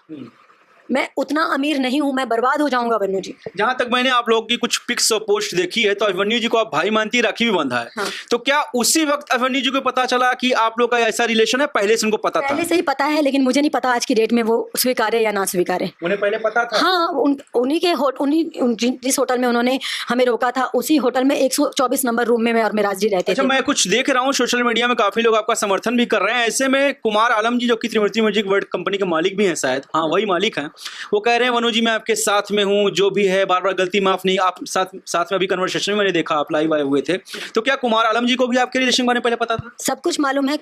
मैं उतना अमीर नहीं हूँ, मैं बर्बाद हो जाऊंगा। वन्यू जी, जहाँ तक मैंने आप लोगों की कुछ पिक्स और पोस्ट देखी है तो वन्यू जी को आप भाई मानती, राखी भी बंधा है। हाँ। तो क्या उसी वक्त वन्यू जी को पता चला कि आप लोग का ऐसा रिलेशन है? पहले से उनको पता था? पहले से ही पता है, लेकिन मुझे नहीं पता आज की डेट में वो स्वीकारे या ना स्वीकारे। उन्हें पहले पता था? हाँ, उन्हीं जिस होटल में उन्होंने हमें रोका था, उसी होटल में 124 नंबर रूम में मैं और मिराज जी रहते थे। मैं कुछ देख रहा हूँ सोशल मीडिया में, काफी लोग आपका समर्थन भी कर रहे हैं। ऐसे में कुमार आलम जी, जो कि त्रिमूर्ति म्यूजिक वर्ल्ड कंपनी के मालिक भी हैं शायद, हाँ वही मालिक हैं, वो कह रहे हैं वनु जी मैं आपके साथ में हूँ, जो भी है बार बार गलती माफ नहीं। आप साथ में अभी कन्वर्सेशन में मैंने देखा आप लाइव आए हुए थे। तो क्या कुमार आलम जी को भी आपके रिलेशन के बारे में पहले पता था? सब कुछ मालूम है।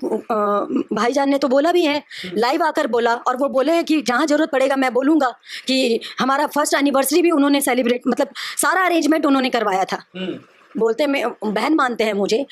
भाईजान ने तो बोला भी है, लाइव आकर बोला, और वो बोले हैं कि जहाँ जरूरत पड़ेगा मैं बोलूँगा। कि हमारा फर्स्ट एनिवर्सरी भी उन्होंने सेलिब्रेट, मतलब सारा अरेंजमेंट उन्होंने करवाया था। बोलते मैं बहन मानते हैं मुझे।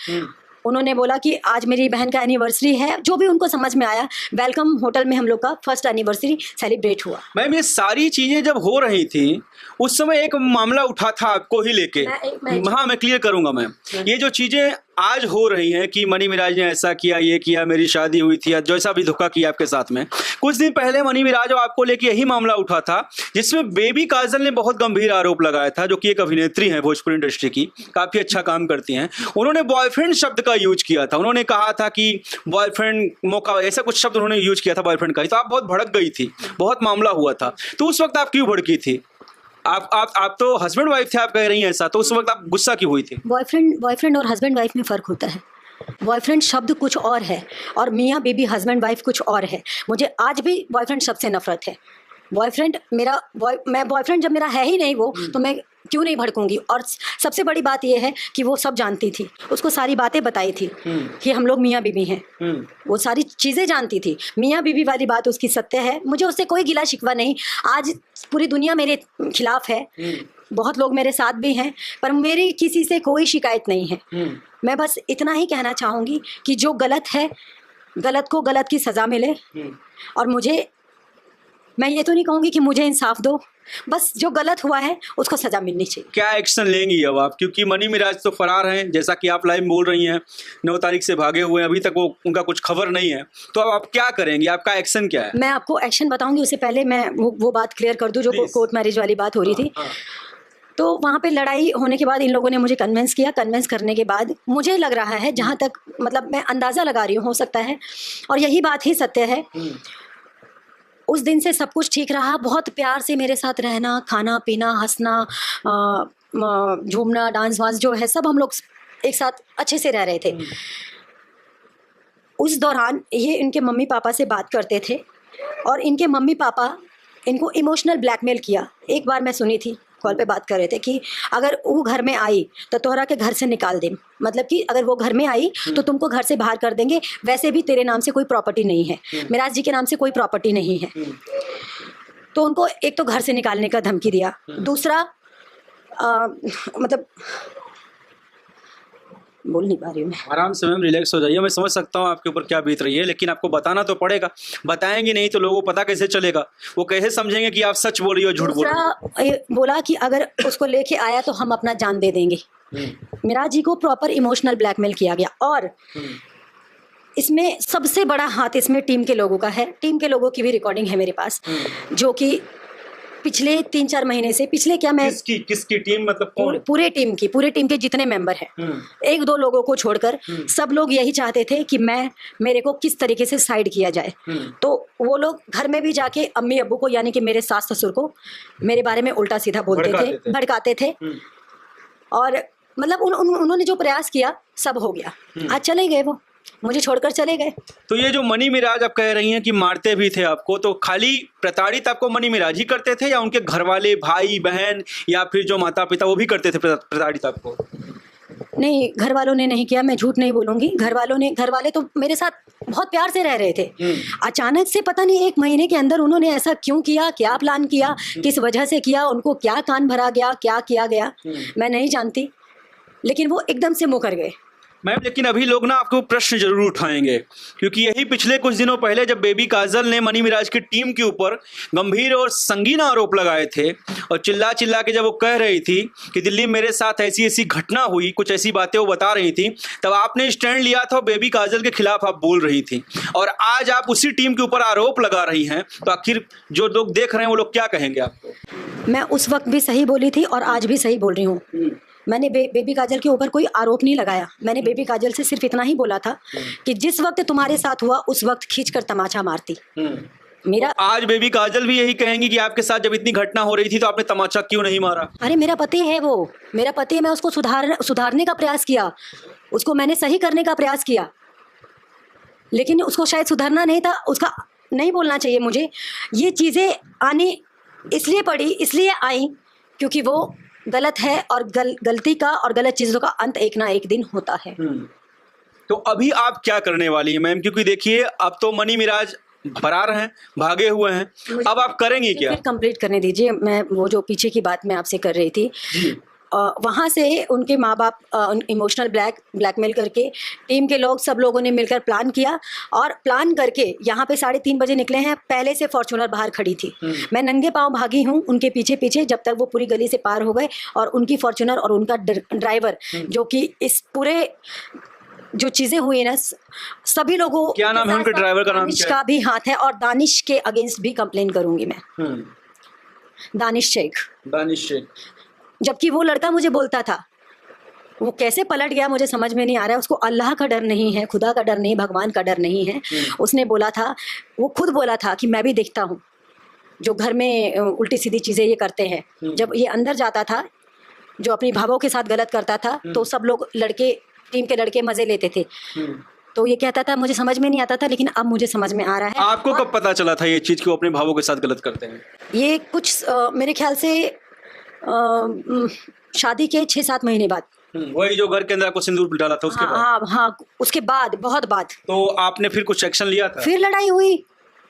उन्होंने बोला कि आज मेरी बहन का एनिवर्सरी है, जो भी उनको समझ में आया। वेलकम होटल में हम लोग का फर्स्ट एनिवर्सरी सेलिब्रेट हुआ। मैम, ये सारी चीजें जब हो रही थी उस समय एक मामला उठा था आपको ही लेके। हाँ, मैं क्लियर करूंगा मैम। ये जो चीजें आज हो रही हैं कि मनी मिराज ने ऐसा किया, ये किया, मेरी शादी हुई थी, या जैसा भी धोखा किया आपके साथ में। कुछ दिन पहले मनी मिराज और आपको लेके यही मामला उठा था, जिसमें बेबी काजल ने बहुत गंभीर आरोप लगाया था, जो कि एक अभिनेत्री हैं भोजपुरी इंडस्ट्री की, काफी अच्छा काम करती हैं। उन्होंने बॉयफ्रेंड शब्द का यूज किया था। उन्होंने कहा था कि बॉयफ्रेंड मौका, ऐसा कुछ शब्द उन्होंने यूज किया था बॉयफ्रेंड का ही। तो आप बहुत भड़क गई थी, बहुत मामला हुआ था। तो उस वक्त आप क्यों भड़की थी? आप तो हस्बैंड वाइफ थे, आप कह रही हैं ऐसा, तो उस वक्त आप गुस्सा क्यों हुई थी? बॉयफ्रेंड और हस्बैंड वाइफ में फ़र्क होता है। बॉयफ्रेंड शब्द कुछ और है और मियाँ बीबी हस्बैंड वाइफ कुछ और है। मुझे आज भी बॉयफ्रेंड शब्द से नफरत है। बॉयफ्रेंड मेरा मैं बॉयफ्रेंड जब मेरा है ही नहीं वो, तो मैं क्यों नहीं भड़कूंगी। और सबसे बड़ी बात यह है कि वो सब जानती थी, उसको सारी बातें बताई थी कि हम लोग मियाँ बीबी हैं। वो सारी चीज़ें जानती थी। मियाँ बीबी वाली बात उसकी सत्य है, मुझे उससे कोई गिला शिकवा नहीं। आज पूरी दुनिया मेरे खिलाफ है, बहुत लोग मेरे साथ भी हैं, पर मेरी किसी से कोई शिकायत नहीं है। मैं बस इतना ही कहना चाहूँगी कि जो गलत है, गलत को गलत की सज़ा मिले। और मैं ये तो नहीं कहूँगी कि मुझे इंसाफ दो, बस जो गलत हुआ है उसको सज़ा मिलनी चाहिए। क्या एक्शन लेंगी अब आप? क्योंकि मनी मिराज तो फरार हैं, जैसा कि आप लाइव बोल रही हैं, 9 तारीख से भागे हुए हैं, अभी तक वो उनका कुछ खबर नहीं है। तो अब आप क्या करेंगी? आपका एक्शन क्या है? मैं आपको एक्शन बताऊंगी, उससे पहले मैं वो बात क्लियर कर दूं जो कोर्ट मैरिज वाली बात हो रही थी। तो वहाँ पे लड़ाई होने के बाद इन लोगों ने मुझे कन्विंस किया। कन्विंस करने के बाद मुझे लग रहा है, जहाँ तक मतलब मैं अंदाज़ा लगा रही हूँ, हो सकता है और यही बात ही सत्य है, उस दिन से सब कुछ ठीक रहा। बहुत प्यार से मेरे साथ रहना, खाना पीना, हंसना, झूमना, डांस वांस जो है सब हम लोग एक साथ अच्छे से रह रहे थे। उस दौरान ये इनके मम्मी पापा से बात करते थे और इनके मम्मी पापा इनको इमोशनल ब्लैकमेल किया। एक बार मैं सुनी थी, कॉल पे बात कर रहे थे कि अगर वो घर में आई तो तोहरा के घर से निकाल दें, मतलब कि अगर वो घर में आई तो तुमको घर से बाहर कर देंगे। वैसे भी तेरे नाम से कोई प्रॉपर्टी नहीं है, मिराज जी के नाम से कोई प्रॉपर्टी नहीं है। तो उनको एक तो घर से निकालने का धमकी दिया, दूसरा मतलब बोल नहीं पा रही हूँ मैं। आराम से मैम, रिलैक्स हो जाइए। मैं समझ सकता हूँ आपके ऊपर क्या बीत रही है, लेकिन आपको बताना तो पड़ेगा। बताएंगे नहीं तो लोगों को पता कैसे चलेगा? वो कैसे समझेंगे कि आप सच बोल रही हो, झूठ बोल रही हो? बोला कि अगर उसको लेके आया तो हम अपना जान दे देंगे। मिराज जी को प्रॉपर इमोशनल ब्लैकमेल किया गया और इसमें सबसे बड़ा हाथ इसमें टीम के लोगों का है। टीम के लोगों की भी रिकॉर्डिंग है मेरे पास, जो कि पिछले 3-4 महीने से, पिछले क्या मैं किसकी टीम, मतलब कौन? पूरे टीम के जितने मेंबर हैं, 1-2 लोगों को छोड़कर सब लोग यही चाहते थे कि मेरे को किस तरीके से साइड किया जाए। तो वो लोग घर में भी जाके अम्मी अब्बू को, यानी कि मेरे सास ससुर को मेरे बारे में उल्टा सीधा बोलते थे, भड़काते थे। और मतलब उन्होंने जो प्रयास किया सब हो गया। आज चले गए, वो मुझे छोड़कर चले गए। तो ये जो मनी मिराज आप कह रही हैं कि मारते भी थे आपको, तो खाली प्रताड़ित आपको मनी मिराज ही करते थे या उनके घर वाले, भाई बहन या फिर जो माता पिता, वो भी करते थे प्रताड़ित आपको? नहीं, घर वालों ने नहीं किया, मैं झूठ नहीं बोलूंगी। घर वाले तो मेरे साथ बहुत प्यार से रह रहे थे। अचानक से पता नहीं 1 महीने के अंदर उन्होंने ऐसा क्यों किया, क्या प्लान किया, किस वजह से किया, उनको क्या कान भरा गया, क्या किया गया, मैं नहीं जानती, लेकिन वो एकदम से मुकर गए। मैम, लेकिन अभी लोग ना आपको प्रश्न जरूर उठाएंगे, क्योंकि यही पिछले कुछ दिनों पहले जब बेबी काजल ने मनी मिराज की टीम के ऊपर गंभीर और संगीन आरोप लगाए थे और चिल्ला चिल्ला के जब वो कह रही थी कि दिल्ली में मेरे साथ ऐसी ऐसी घटना हुई, कुछ ऐसी बातें वो बता रही थी, तब आपने स्टैंड लिया था, बेबी काजल के खिलाफ आप बोल रही थी। और आज आप उसी टीम के ऊपर आरोप लगा रही हैं, तो आखिर जो लोग देख रहे हैं वो लोग क्या कहेंगे आपको? मैं उस वक्त भी सही बोली थी और आज भी सही बोल रही हूँ। मैंने बेबी काजल के ऊपर कोई आरोप नहीं लगाया। मैंने बेबी काजल से सिर्फ इतना ही बोला था कि जिस वक्त तुम्हारे साथ हुआ उस वक्त खींचकर तमाचा मारती। मेरा आज बेबी काजल भी यही कहेंगी कि आपके साथ जब इतनी घटना हो रही थी तो आपने तमाचा क्यों नहीं मारा? अरे मेरा पति है, वो मेरा पति है, मैं उसको सुधारने का प्रयास किया, उसको मैंने सही करने का प्रयास किया, लेकिन उसको शायद सुधारना नहीं था, उसका नहीं बोलना चाहिए मुझे। ये चीज़ें आनी इसलिए पड़ी, इसलिए आई क्योंकि वो गलत है और गलती का और गलत चीज़ों का अंत एक ना एक दिन होता है। तो अभी आप क्या करने वाली हैं मैम? क्योंकि देखिए अब तो मनी मिराज फरार हैं, भागे हुए हैं, अब आप करेंगी क्या? फिर कंप्लीट करने दीजिए। मैं वो जो पीछे की बात मैं आपसे कर रही थी, वहाँ से उनके माँ बाप इमोशनल ब्लैकमेल करके टीम के लोग सब लोगों ने मिलकर प्लान किया और प्लान करके यहाँ पे 3:30 बजे निकले हैं। पहले से फॉर्च्यूनर बाहर खड़ी थी, मैं नंगे पाँव भागी हूँ उनके पीछे पीछे जब तक वो पूरी गली से पार हो गए। और उनकी फॉर्च्यूनर और उनका ड्राइवर जो कि इस पूरे जो चीजें हुई ना सभी लोगों, क्या नाम है उनके ड्राइवर का? नाम दानिश क्या है? का भी हाथ है और दानिश के अगेंस्ट भी कंप्लेन करूंगी मैं। दानिश शेख। जबकि वो लड़का मुझे बोलता था, वो कैसे पलट गया मुझे समझ में नहीं आ रहा है। उसको अल्लाह का डर नहीं है, खुदा का डर नहीं, भगवान का डर नहीं है। उसने बोला था, वो खुद बोला था कि मैं भी देखता हूँ जो घर में उल्टी सीधी चीज़ें ये करते हैं। जब ये अंदर जाता था, जो अपनी भावों के साथ गलत करता था, तो सब लोग लड़के, टीम के लड़के मज़े लेते थे। तो ये कहता था, मुझे समझ में नहीं आता था, लेकिन अब मुझे समझ में आ रहा है। आपको कब पता चला था ये चीज़ कि वो अपने भावों के साथ गलत करते हैं? ये कुछ मेरे ख्याल से शादी के 6-7 महीने बाद। वही जो घर के अंदर आपको सिंदूर डाला था उसके बाद? हाँ, उसके बाद, बहुत बाद। तो आपने फिर कुछ एक्शन लिया था? फिर लड़ाई हुई।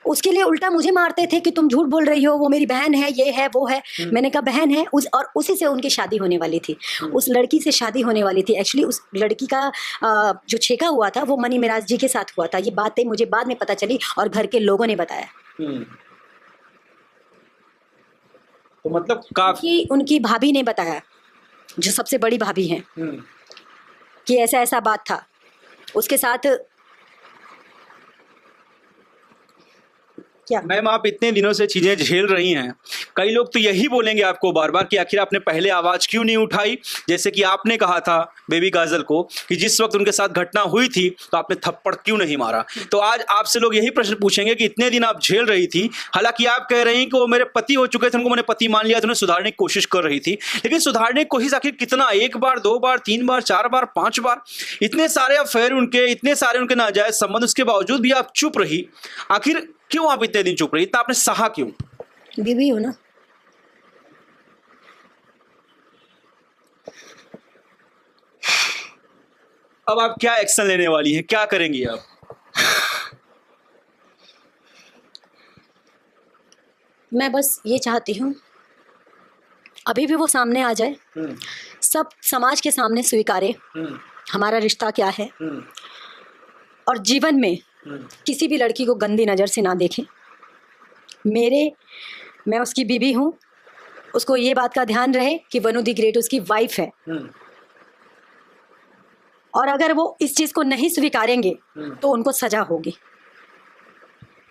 उसके लिए उल्टा मुझे मारते थे कि तुम झूठ बोल रही हो, वो मेरी बहन है, ये है वो है। मैंने कहा बहन है और उसी से उनकी शादी होने वाली थी। उस लड़की से शादी होने वाली थी। एक्चुअली उस लड़की का जो छेका हुआ था वो मनी मिराज जी के साथ हुआ था। ये बातें मुझे बाद में पता चली और घर के लोगों ने बताया। तो मतलब काफी उनकी भाभी ने बताया, जो सबसे बड़ी भाभी हैं, कि ऐसा ऐसा बात था उसके साथ। क्या मैम, आप इतने दिनों से चीजें झेल रही हैं, कई लोग तो यही बोलेंगे आपको बार बार कि आखिर आपने पहले आवाज क्यों नहीं उठाई। जैसे कि आपने कहा था बेबी काजल को कि जिस वक्त उनके साथ घटना हुई थी तो आपने थप्पड़ क्यों नहीं मारा। तो आज आपसे लोग यही प्रश्न पूछेंगे कि इतने दिन आप झेल रही थी, हालांकि आप कह रही हैं कि वो मेरे पति हो चुके थे, उनको मैंने पति मान लिया, तो उन्हें सुधारने की कोशिश कर रही थी। लेकिन सुधारने की कोशिश आखिर कितना? 1 बार, 2 बार, 3 बार, 4 बार, 5 बार? इतने सारे अफेयर उनके, इतने सारे उनके नाजायज संबंध, उसके बावजूद भी आप चुप रही। आखिर क्यों आप इतने दिन चुप रही? इतना आपने सहा क्यों? बीवी हो ना। अब आप क्या एक्शन लेने वाली हैं? क्या करेंगी आप? मैं बस ये चाहती हूँ अभी भी वो सामने आ जाए, सब समाज के सामने स्वीकारे हमारा रिश्ता क्या है, और जीवन में किसी भी लड़की को गंदी नज़र से ना देखें। मैं उसकी बीवी हूँ, उसको ये बात का ध्यान रहे कि वनु दी ग्रेट उसकी वाइफ है। और अगर वो इस चीज़ को नहीं स्वीकारेंगे तो उनको सजा होगी।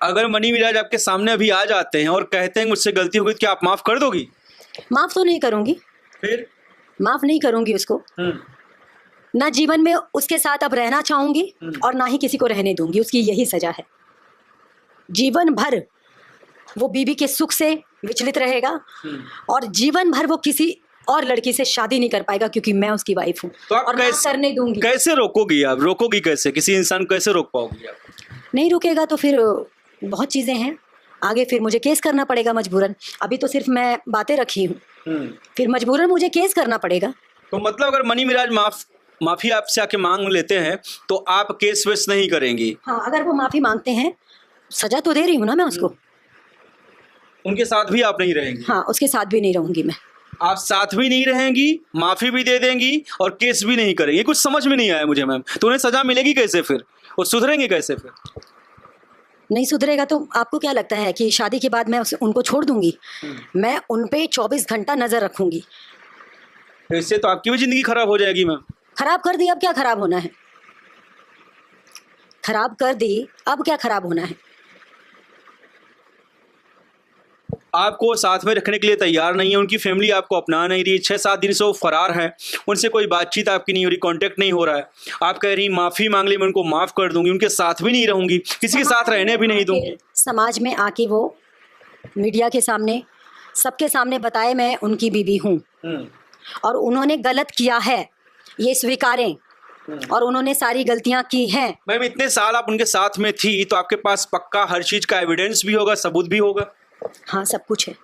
अगर मनी मिराज आपके सामने अभी आ जाते हैं और कहते हैं मुझसे गलती हो गई, तो क्या आप माफ कर दोगी? माफ़ तो नहीं करूँगी। फिर? माफ़ नहीं करूँगी उसको। ना जीवन में उसके साथ अब रहना चाहूँगी और ना ही किसी को रहने दूंगी। उसकी यही सजा है। जीवन भर वो बीवी के सुख से विचलित रहेगा और जीवन भर वो किसी और लड़की से शादी नहीं कर पाएगा, क्योंकि मैं उसकी वाइफ हूँ। तो आप और ना करने दूंगी। कैसे रोकोगी आप? रोकोगी कैसे? किसी इंसान को कैसे रोक पाओगी आप? नहीं रुकेगा तो फिर बहुत चीज़ें हैं आगे। फिर मुझे केस करना पड़ेगा मजबूरन। अभी तो सिर्फ मैं बातें रखी हूँ, फिर मजबूरन मुझे केस करना पड़ेगा। तो मतलब अगर मनी मिराज माफी आपसे आके मांग लेते हैं तो आप केस वेस नहीं करेंगी? हाँ, अगर वो माफ़ी मांगते हैं, सजा तो दे रही हूँ ना मैं उसको। उनके साथ भी आप नहीं रहेंगी? हाँ, उसके साथ भी नहीं रहूंगी मैं। आप साथ भी नहीं रहेंगी, माफी भी दे देंगी और केस भी नहीं करेंगी? कुछ समझ में नहीं आया मुझे मैम। तो उन्हें सजा मिलेगी कैसे फिर? और सुधरेंगे कैसे फिर? नहीं सुधरेगा तो आपको क्या लगता है कि शादी के बाद मैं उनको छोड़ दूंगी? मैं उन पे 24 घंटा नजर रखूंगी। इससे तो आपकी भी जिंदगी खराब हो जाएगी मैम। खराब कर दी, अब क्या खराब होना है? खराब कर दी, अब क्या खराब होना है? आपको साथ में रखने के लिए तैयार नहीं है, उनकी फैमिली आपको अपना नहीं रही। 6-7 दिन से वो फरार है, उनसे कोई बातचीत आपकी नहीं हो रही, कांटेक्ट नहीं हो रहा है। आप कह रही माफ़ी मांग ली, मैं उनको माफ़ कर दूंगी, उनके साथ भी नहीं रहूंगी, किसी के साथ रहने भी नहीं दूंगी। समाज में आके वो मीडिया के सामने, सबके सामने बताए मैं उनकी बीवी हूँ और उन्होंने गलत किया है, ये स्वीकारें, और उन्होंने सारी गलतियां की हैं। मैम, इतने साल आप उनके साथ में थी तो आपके पास पक्का हर चीज़ का एविडेंस भी होगा, सबूत भी होगा? हाँ, सब कुछ है।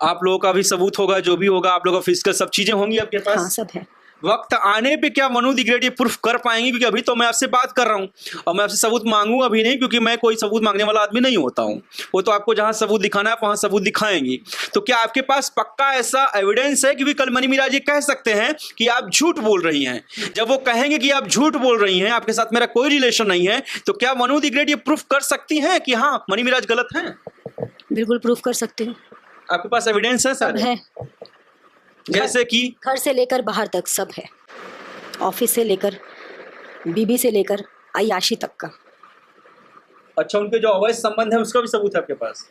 आप लोगों का भी सबूत होगा, जो भी होगा आप लोगों का फिजिकल सब चीजें होंगी आपके पास? हाँ, सब है। वक्त आने पे क्या मनु दिग्रेड ये प्रूफ कर पाएंगे? क्योंकि अभी तो मैं आपसे बात कर रहा हूँ और मैं आपसे सबूत मांगूंगा भी नहीं, क्योंकि मैं कोई सबूत मांगने वाला आदमी नहीं होता हूँ। वो तो आपको जहां सबूत दिखाना है वहां सबूत दिखाएंगी। तो क्या आपके पास पक्का ऐसा एविडेंस है? क्योंकि कल मनी मिराज ये कह सकते हैं कि आप झूठ बोल रही हैं। जब वो कहेंगे कि आप झूठ बोल रही हैं, आपके साथ मेरा कोई रिलेशन नहीं है, तो क्या मनु दिग्रेड ये प्रूफ कर सकती हैं कि हाँ मनी मिराज गलत हैं? बिल्कुल प्रूफ कर सकती हूँ। आपके पास एविडेंस है सर? है, जैसे कि घर से लेकर बाहर तक सब है, ऑफिस से लेकर बीबी से लेकर अय्याशी तक का। अच्छा, उनके जो अवैध संबंध है उसका भी सबूत है आपके पास?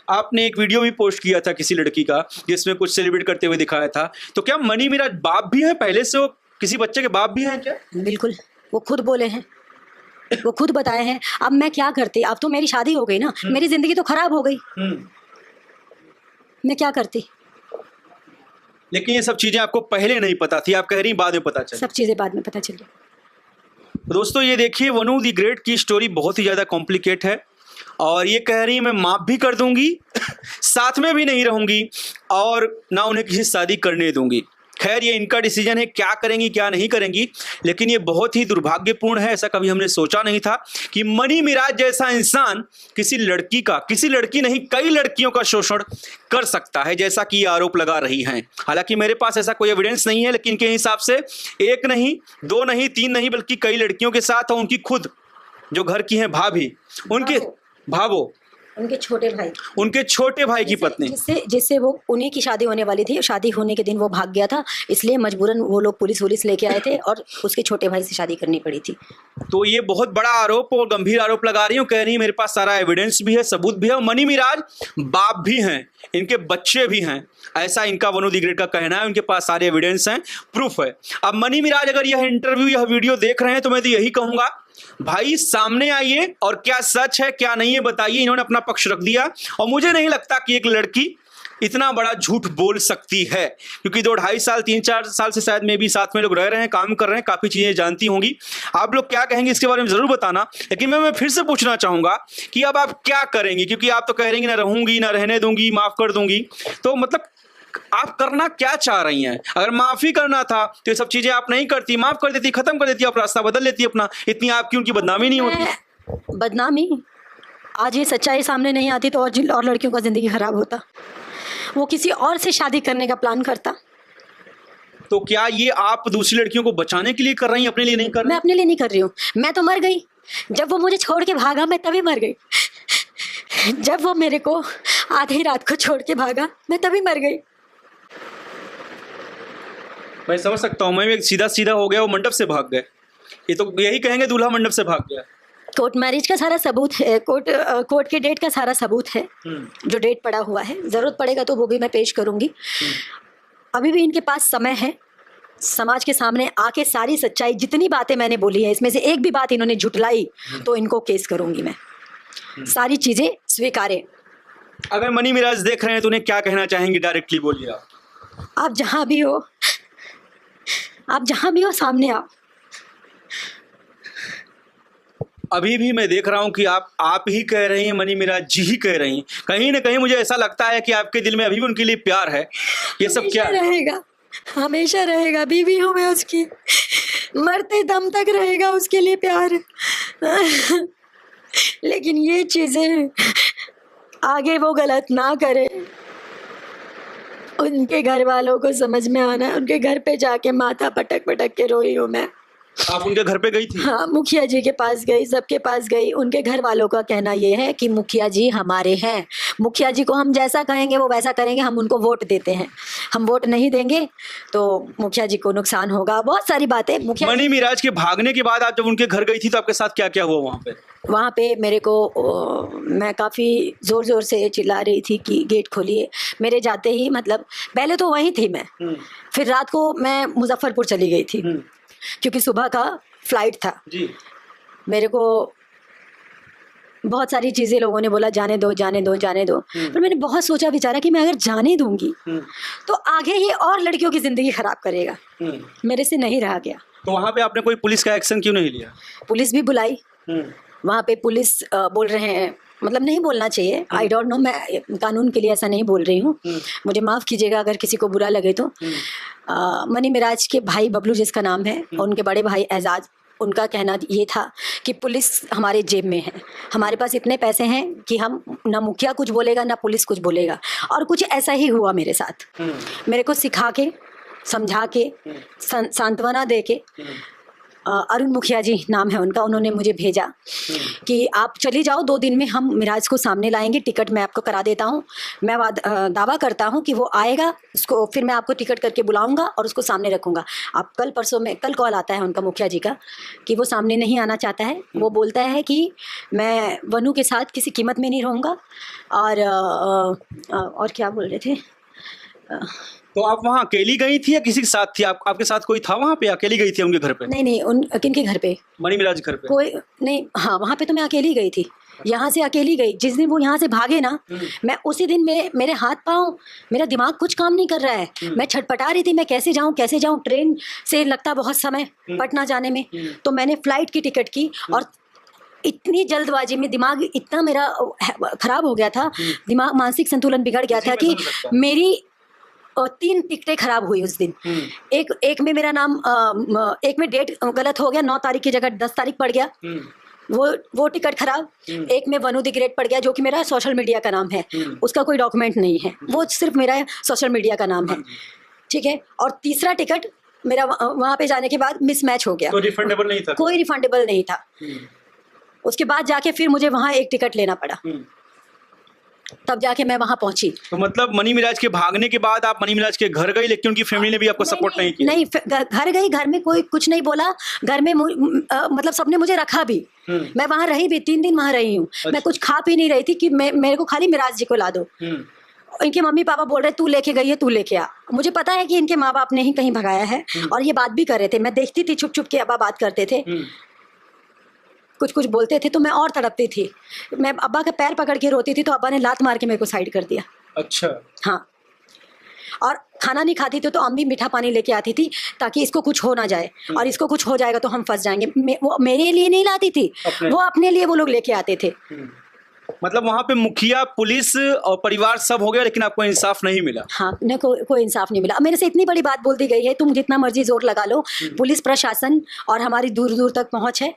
आपने एक वीडियो भी पोस्ट किया था किसी लड़की का जिसमें कुछ सेलिब्रेट करते हुए दिखाया था। तो क्या मनी मिराज बाप भी है? पहले से वो किसी बच्चे के बाप भी हैं क्या? बिल्कुल, वो खुद बोले हैं, वो खुद बताए हैं। अब मैं क्या करती? अब तो मेरी शादी हो गई ना, मेरी जिंदगी तो खराब हो गई, मैं क्या करती? लेकिन ये सब चीजें आपको पहले नहीं पता थी, आप कह रही बाद में पता चला। सब चीजें बाद में पता चली। दोस्तों ये देखिए, वनु दी ग्रेट की स्टोरी बहुत ही ज़्यादा कॉम्प्लिकेट है और ये कह रही है मैं माफ़ भी कर दूंगी, साथ में भी नहीं रहूंगी और ना उन्हें किसी शादी करने दूंगी। खैर ये इनका डिसीजन है, क्या करेंगी क्या नहीं करेंगी, लेकिन ये बहुत ही दुर्भाग्यपूर्ण है। ऐसा कभी हमने सोचा नहीं था कि मनी मिराज जैसा इंसान किसी लड़की का, किसी लड़की नहीं कई लड़कियों का शोषण कर सकता है, जैसा कि ये आरोप लगा रही हैं। हालांकि मेरे पास ऐसा कोई एविडेंस नहीं है, लेकिन इनके हिसाब से एक नहीं, दो नहीं, तीन नहीं, बल्कि कई लड़कियों के साथ और उनकी खुद जो घर की हैं भाभी, उनके भावो, उनके छोटे भाई की पत्नी, जिससे वो उन्हीं की शादी होने वाली थी। शादी होने के दिन वो भाग गया था, इसलिए मजबूरन वो लोग पुलिस लेके आए थे और उसके छोटे भाई से शादी करनी पड़ी थी। तो ये बहुत बड़ा आरोप और गंभीर आरोप लगा रही हूँ। कह रही है मेरे पास सारा एविडेंस भी है, सबूत भी है और मनी मिराज बाप भी हैं, इनके बच्चे भी हैं, ऐसा इनका वनु दी ग्रेट का कहना है। उनके पास सारे एविडेंस हैं, प्रूफ है। अब मनी मिराज अगर यह इंटरव्यू, यह वीडियो देख रहे हैं तो मैं तो यही कहूंगा, भाई सामने आइए और क्या सच है क्या नहीं है बताइए। इन्होंने अपना पक्ष रख दिया और मुझे नहीं लगता कि एक लड़की इतना बड़ा झूठ बोल सकती है, क्योंकि 2-2.5 साल 3-4 साल से शायद में भी साथ में लोग रह रहे हैं, काम कर रहे हैं, काफ़ी चीज़ें जानती होंगी। आप लोग क्या कहेंगे इसके बारे में ज़रूर बताना। लेकिन मैं फिर से पूछना चाहूँगा कि अब आप क्या करेंगी, क्योंकि आप तो कह रही ना रहूँगी ना रहने दूंगी, माफ़ कर दूंगी, तो मतलब आप करना क्या चाह रही हैं? अगर माफ़ी करना था तो ये सब चीज़ें आप नहीं करती, माफ़ कर देती, ख़त्म कर देती, आप रास्ता बदल लेती अपना, इतनी आपकी उनकी बदनामी नहीं होती। बदनामी, आज ये सच्चाई सामने नहीं आती तो और लड़कियों का ज़िंदगी ख़राब होता, वो किसी और से शादी करने का प्लान करता। तो क्या ये आप दूसरी लड़कियों को बचाने के लिए कर रही हैं, अपने लिए नहीं कर रही? मैं अपने लिए नहीं कर रही हूँ, मैं तो मर गई। जब वो मुझे छोड़ के भागा मैं तभी मर गई। जब वो मेरे को आधी रात को छोड़ के भागा मैं तभी मर गई। मैं समझ सकता हूँ, मैं भी सीधा हो गया, वो मंडप से भाग गए। ये तो यही कहेंगे दूल्हा मंडप से भाग गया। कोर्ट मैरिज का सारा सबूत है, कोर्ट के डेट का सारा सबूत है, जो डेट पड़ा हुआ है। ज़रूरत पड़ेगा तो वो भी मैं पेश करूँगी। अभी भी इनके पास समय है समाज के सामने आके सारी सच्चाई, जितनी बातें मैंने बोली है इसमें से एक भी बात इन्होंने झुटलाई तो इनको केस करूँगी मैं। सारी चीज़ें स्वीकारें। अगर मनी मिराज देख रहे हैं तो उन्हें क्या कहना चाहेंगे? डायरेक्टली बोलिए। आप जहाँ भी हो, आप जहाँ भी हो सामने आओ। अभी भी मैं देख रहा हूं कि आप ही कह रही हैं, मनी मिराज जी ही कह रही हैं। कहीं ना कहीं मुझे ऐसा लगता है कि आपके दिल में अभी भी उनके लिए प्यार है। ये सब क्या रहेगा? हमेशा रहेगा, बीवी हूँ मैं उसकी, मरते दम तक रहेगा उसके लिए प्यार। लेकिन ये चीज़ें आगे वो गलत ना करे, उनके घर वालों को समझ में आना। उनके घर पे जाके माथा पटक पटक के रोई हूँ मैं। आप उनके घर पे गई थी? हाँ, मुखिया जी के पास गई, सबके पास गई। उनके घर वालों का कहना ये है कि मुखिया जी हमारे हैं, मुखिया जी को हम जैसा कहेंगे वो वैसा करेंगे, हम उनको वोट देते हैं, हम वोट नहीं देंगे तो मुखिया जी को नुकसान होगा। बहुत सारी बातें। मुखिया मनी मिराज के भागने के बाद आप जब उनके घर गई थी तो आपके साथ क्या क्या हुआ वहाँ पे? वहाँ पे मेरे को मैं काफ़ी ज़ोर से चिल्ला रही थी कि गेट खोलिए। मेरे जाते ही, मतलब पहले तो वहीं थी मैं, फिर रात को मैं मुजफ्फरपुर चली गई थी क्योंकि सुबह का फ्लाइट था जी। मेरे को बहुत सारी चीज़ें लोगों ने बोला जाने दो जाने दो जाने दो, पर मैंने बहुत सोचा विचारा कि मैं अगर जाने दूंगी तो आगे ये और लड़कियों की ज़िंदगी ख़राब करेगा। मेरे से नहीं रहा गया। तो वहाँ पे आपने कोई पुलिस का एक्शन क्यों नहीं लिया? पुलिस भी बुलाई। वहाँ पे पुलिस बोल रहे हैं, मतलब नहीं बोलना चाहिए, आई डोंट नो, मैं कानून के लिए ऐसा नहीं बोल रही हूँ, मुझे माफ़ कीजिएगा अगर किसी को बुरा लगे तो। मनी मिराज के भाई बबलू जिसका नाम है, और उनके बड़े भाई एजाज, उनका कहना ये था कि पुलिस हमारे जेब में है, हमारे पास इतने पैसे हैं कि हम ना मुखिया कुछ बोलेगा ना पुलिस कुछ बोलेगा। और कुछ ऐसा ही हुआ मेरे साथ। मेरे को सिखा के, समझा के, सांत्वना दे के, अरुण मुखिया जी नाम है उनका, उन्होंने मुझे भेजा कि आप चली जाओ, 2 दिन में हम मिराज को सामने लाएंगे, टिकट मैं आपको करा देता हूँ, मैं दावा करता हूँ कि वो आएगा, उसको फिर मैं आपको टिकट करके बुलाऊंगा और उसको सामने रखूंगा। आप कल परसों में, कल कॉल आता है उनका मुखिया जी का कि वो सामने नहीं आना चाहता है। वो बोलता है कि मैं वनु के साथ किसी कीमत में नहीं रहूँगा। और क्या बोल रहे थे? तो आप वहाँ अकेली गई थी या किसी के साथ थी? आपके साथ कोई था वहाँ पे? अकेली गई थी उनके घर पे? नहीं, किनके घर पे? मनी मिराज घर पे? कोई नहीं। हाँ, वहाँ पे तो मैं अकेली गई थी, यहाँ से अकेली गई। जिस दिन वो यहाँ से भागे ना, मैं उसी दिन मेरे हाथ पाँव, मेरा दिमाग कुछ काम नहीं कर रहा है। मैं छटपटा रही थी, मैं कैसे जाऊँ। ट्रेन से लगता बहुत समय पटना जाने में, तो मैंने फ्लाइट की टिकट की और इतनी जल्दबाजी में दिमाग इतना मेरा खराब हो गया था, दिमाग, मानसिक संतुलन बिगड़ गया था कि मेरी 3 टिकटें खराब हुई उस दिन। एक में मेरा नाम, एक में डेट गलत हो गया, 9 तारीख की जगह 10 तारीख पड़ गया, वो टिकट खराब। एक में वनु द ग्रेट पड़ गया, जो कि मेरा सोशल मीडिया का नाम है, उसका कोई डॉक्यूमेंट नहीं है, वो सिर्फ मेरा सोशल मीडिया का नाम है, ठीक है। और तीसरा टिकट मेरा वहाँ पे जाने के बाद मिसमैच हो गया, तो रिफंडेबल नहीं था? कोई रिफंडेबल नहीं था। उसके बाद जाके फिर मुझे वहाँ एक टिकट लेना पड़ा, तब जाके मैं वहां पहुंची। तो मतलब मनी मिराज के भागने के बाद आप मनी मिराज के घर गई, लेकिन उनकी फैमिली ने भी आपको सपोर्ट नहीं किया? नहीं, घर गई, घर में कोई कुछ नहीं बोला। घर में मतलब सबने मुझे रखा भी, मैं वहां रही भी, 3 दिन वहां रही हूँ। मैं कुछ खा पी नहीं रही थी कि मेरे को खाली मिराज जी को ला दो। इनके मम्मी पापा बोल रहे तू लेके गई है, तू लेके आ। मुझे पता है कि इनके माँ बाप ने ही कहीं भगाया है, और ये बात भी कर रहे थे। मैं देखती थी, छुप छुप के अब्बा बात करते थे, कुछ बोलते थे, तो मैं और तड़पती थी। मैं अब्बा का पैर पकड़ के रोती थी, तो अब्बा ने लात मार के मेरे को साइड कर दिया। अच्छा। हाँ, और खाना नहीं खाती थी तो अम्मी मीठा पानी लेके आती थी ताकि इसको कुछ हो ना जाए, और इसको कुछ हो जाएगा तो हम फंस जाएंगे। वो मेरे लिए नहीं लाती थी, वो अपने लिए वो लोग लेके आते थे। मतलब वहाँ पे मुखिया, पुलिस और परिवार सब हो गया, लेकिन आपको इंसाफ नहीं मिला? हाँ, न कोई इंसाफ नहीं मिला। मेरे से इतनी बड़ी बात बोल दी गई है, तुम जितना मर्जी जोर लगा लो, पुलिस प्रशासन और हमारी दूर दूर तक पहुँच है।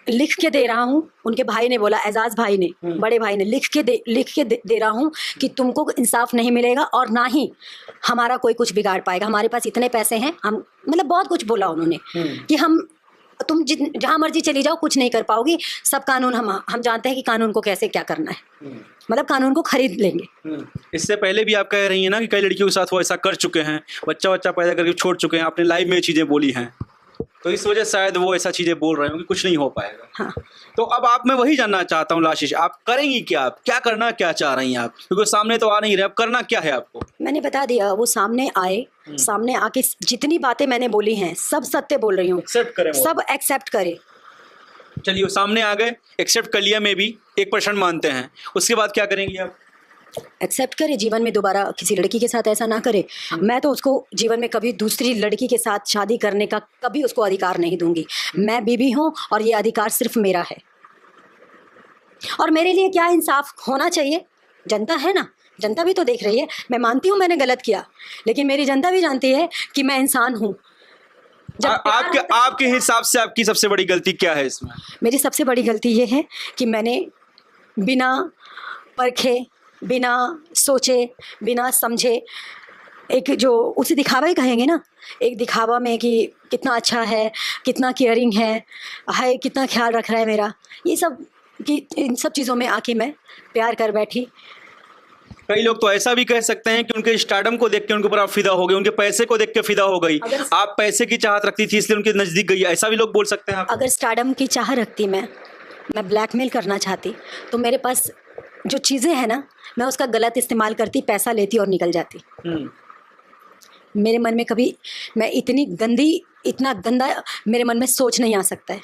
लिख के दे रहा हूँ, उनके भाई ने बोला, एजाज भाई ने, बड़े भाई ने लिख के दे रहा हूँ कि तुमको इंसाफ नहीं मिलेगा और ना ही हमारा कोई कुछ बिगाड़ पाएगा। हमारे पास इतने पैसे हैं, हम, मतलब बहुत कुछ बोला उन्होंने कि तुम जहाँ मर्जी चली जाओ, कुछ नहीं कर पाओगी। सब कानून हम जानते हैं कि कानून को कैसे क्या करना है, मतलब कानून को खरीद लेंगे। इससे पहले भी आप कह रही हैं ना कि कई लड़कियों के साथ वो ऐसा कर चुके हैं, बच्चा पैदा करके छोड़ चुके हैं, आपने लाइव में ये चीज़ें बोली हैं, तो इस वजह शायद वो ऐसा चीज़ें बोल रहे हो कि कुछ नहीं हो पाएगा। हाँ। तो अब आप, मैं वही जानना चाहता हूँ लाशीष, आप करेंगी क्या? आप क्या करना क्या चाह रही हैं आप? क्योंकि सामने तो आ नहीं रहे, अब करना क्या है आपको? मैंने बता दिया, वो सामने आए, सामने आके जितनी बातें मैंने बोली हैं सब सत्य बोल रही हूँ, सब एक्सेप्ट करे। चलिए, वो सामने आ गए, एक्सेप्ट कर लिया, में भी 1% मानते हैं, उसके बाद क्या करेंगी आप? एक्सेप्ट करे, जीवन में दोबारा किसी लड़की के साथ ऐसा ना करे। मैं तो उसको जीवन में कभी दूसरी लड़की के साथ शादी करने का कभी उसको अधिकार नहीं दूंगी। मैं बीबी हूँ और ये अधिकार सिर्फ मेरा है। और मेरे लिए क्या इंसाफ होना चाहिए, जनता है ना, जनता भी तो देख रही है। मैं मानती हूँ मैंने गलत किया, लेकिन मेरी जनता भी जानती है कि मैं इंसान हूँ। आपके हिसाब से आपकी सबसे बड़ी गलती क्या है इसमें? मेरी सबसे बड़ी गलती ये है कि मैंने बिना परखे, बिना सोचे, बिना समझे, एक जो उसे दिखावा ही कहेंगे ना, एक दिखावा में कि कितना अच्छा है, कितना केयरिंग है, कितना ख्याल रख रहा है मेरा, ये सब, कि इन सब चीज़ों में आके मैं प्यार कर बैठी। कई लोग तो ऐसा भी कह सकते हैं कि उनके स्टारडम को देख के उनके ऊपर आप फिदा हो गए, उनके पैसे को देख के फिदा हो गई, आप पैसे की चाहत रखती थी इसलिए उनके नज़दीक गई, ऐसा भी लोग बोल सकते हैं। अगर स्टारडम की चाह रखती मैं ब्लैकमेल करना चाहती, तो मेरे पास जो चीज़ें हैं ना, मैं उसका गलत इस्तेमाल करती, पैसा लेती और निकल जाती। मेरे मन में कभी मैं इतना गंदा मेरे मन में सोच नहीं आ सकता है।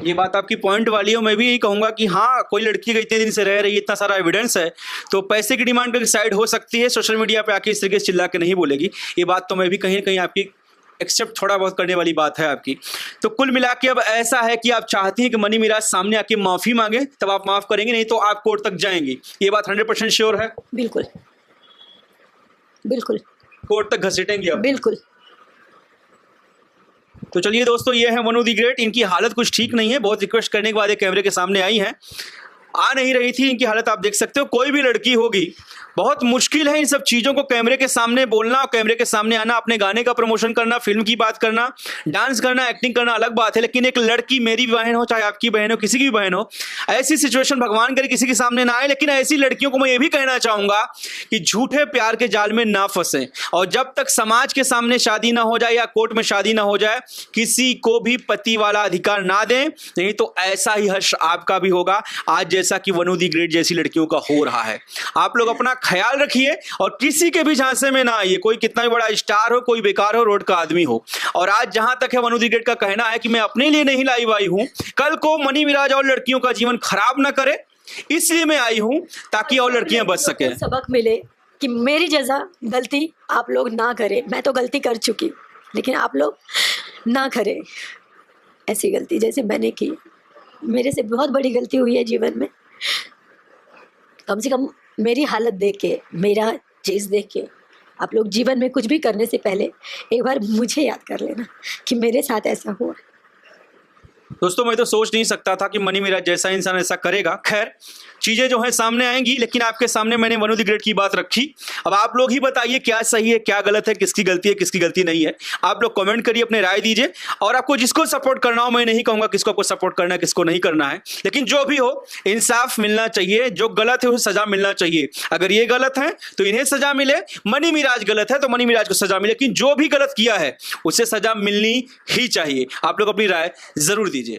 ये बात आपकी पॉइंट वाली है। मैं भी यही कहूँगा कि हाँ, कोई लड़की इतने दिन से रह रही है, इतना सारा एविडेंस है, तो पैसे की डिमांड पर साइड हो सकती है, सोशल मीडिया पे आके इस तरीके से चिल्ला के नहीं बोलेगी। ये बात तो मैं भी कहीं ना कहीं आपकी एक्सेप्ट थोड़ा बहुत करने वाली बात है आपकी। तो कुल मिला के अब ऐसा है कि आप चाहती हैं कि मनी मिराज सामने आके माफ़ी मांगे, तब आप माफ़ करेंगे, नहीं तो आप कोर्ट तक जाएंगी। ये बात 100% श्योर है? बिल्कुल। बिल्कुल कोर्ट तक घसीटेंगे अब। बिल्कुल। तो चलिए दोस्तों, ये है वनु दी ग्रेट। इनकी हालत कुछ ठीक नहीं है, बहुत रिक्वेस्ट करने के बाद ये कैमरे के सामने आई हैं, आ नहीं रही थी। इनकी हालत आप देख सकते हो। कोई भी लड़की होगी, बहुत मुश्किल है इन सब चीज़ों को कैमरे के सामने बोलना और कैमरे के सामने आना, अपने गाने का प्रमोशन करना, फिल्म की बात करना, डांस करना, एक्टिंग करना अलग बात है, लेकिन एक लड़की, मेरी बहन हो चाहे आपकी बहन हो, किसी की भी बहन हो, ऐसी सिचुएशन भगवान करे किसी के सामने ना आए। लेकिन ऐसी लड़कियों को मैं ये भी कहना चाहूंगा कि झूठे प्यार के जाल में ना फंसें, और जब तक समाज के सामने शादी ना हो जाए या कोर्ट में शादी ना हो जाए, किसी को भी पति वाला अधिकार ना दें, नहीं तो ऐसा ही हश्र आपका भी होगा, आज जैसा कि वनु दी ग्रेट जैसी लड़कियों का हो रहा है। आप लोग अपना ख्याल रखिए और किसी के भी झांसे में ना आइए। कोई कितना भी बड़ा स्टार हो, कोई बेकार हो, रोड का आदमी हो। और आज जहां तक है वनु दी ग्रेट का कहना है कि मैं अपने लिए नहीं लाइव आई हूं, कल को मनी मिराज और लड़कियों का जीवन खराब ना करे, इसलिए मैं आई हूं ताकि और लड़कियां बच सकें। सबक मिले कि मेरी जैसा गलती आप लोग ना करें। मैं तो गलती कर चुकी, लेकिन आप लोग ना करें ऐसी गलती जैसे मैंने की। मेरे से बहुत बड़ी गलती हुई है जीवन में। कम से कम मेरी हालत देख के, मेरा चीज़ देख के आप लोग जीवन में कुछ भी करने से पहले एक बार मुझे याद कर लेना कि मेरे साथ ऐसा हुआ। दोस्तों, मैं तो सोच नहीं सकता था कि मनी मिराज जैसा इंसान ऐसा करेगा। खैर, चीज़ें जो हैं सामने आएंगी, लेकिन आपके सामने मैंने वनु दी ग्रेट की बात रखी। अब आप लोग ही बताइए क्या सही है, क्या गलत है, किसकी गलती है, किसकी गलती नहीं है। आप लोग कमेंट करिए, अपने राय दीजिए। और आपको जिसको सपोर्ट करना हो, मैं नहीं कहूँगा किसको आपको सपोर्ट करना है, किसको नहीं करना है, लेकिन जो भी हो इंसाफ मिलना चाहिए। जो गलत है उसे सजा मिलना चाहिए। अगर ये गलत है तो इन्हें सजा मिले, मनी मिराज गलत है तो मनी मिराज को सजा मिले, लेकिन जो भी गलत किया है उसे सजा मिलनी ही चाहिए। आप लोग अपनी राय जरूर दीजिए।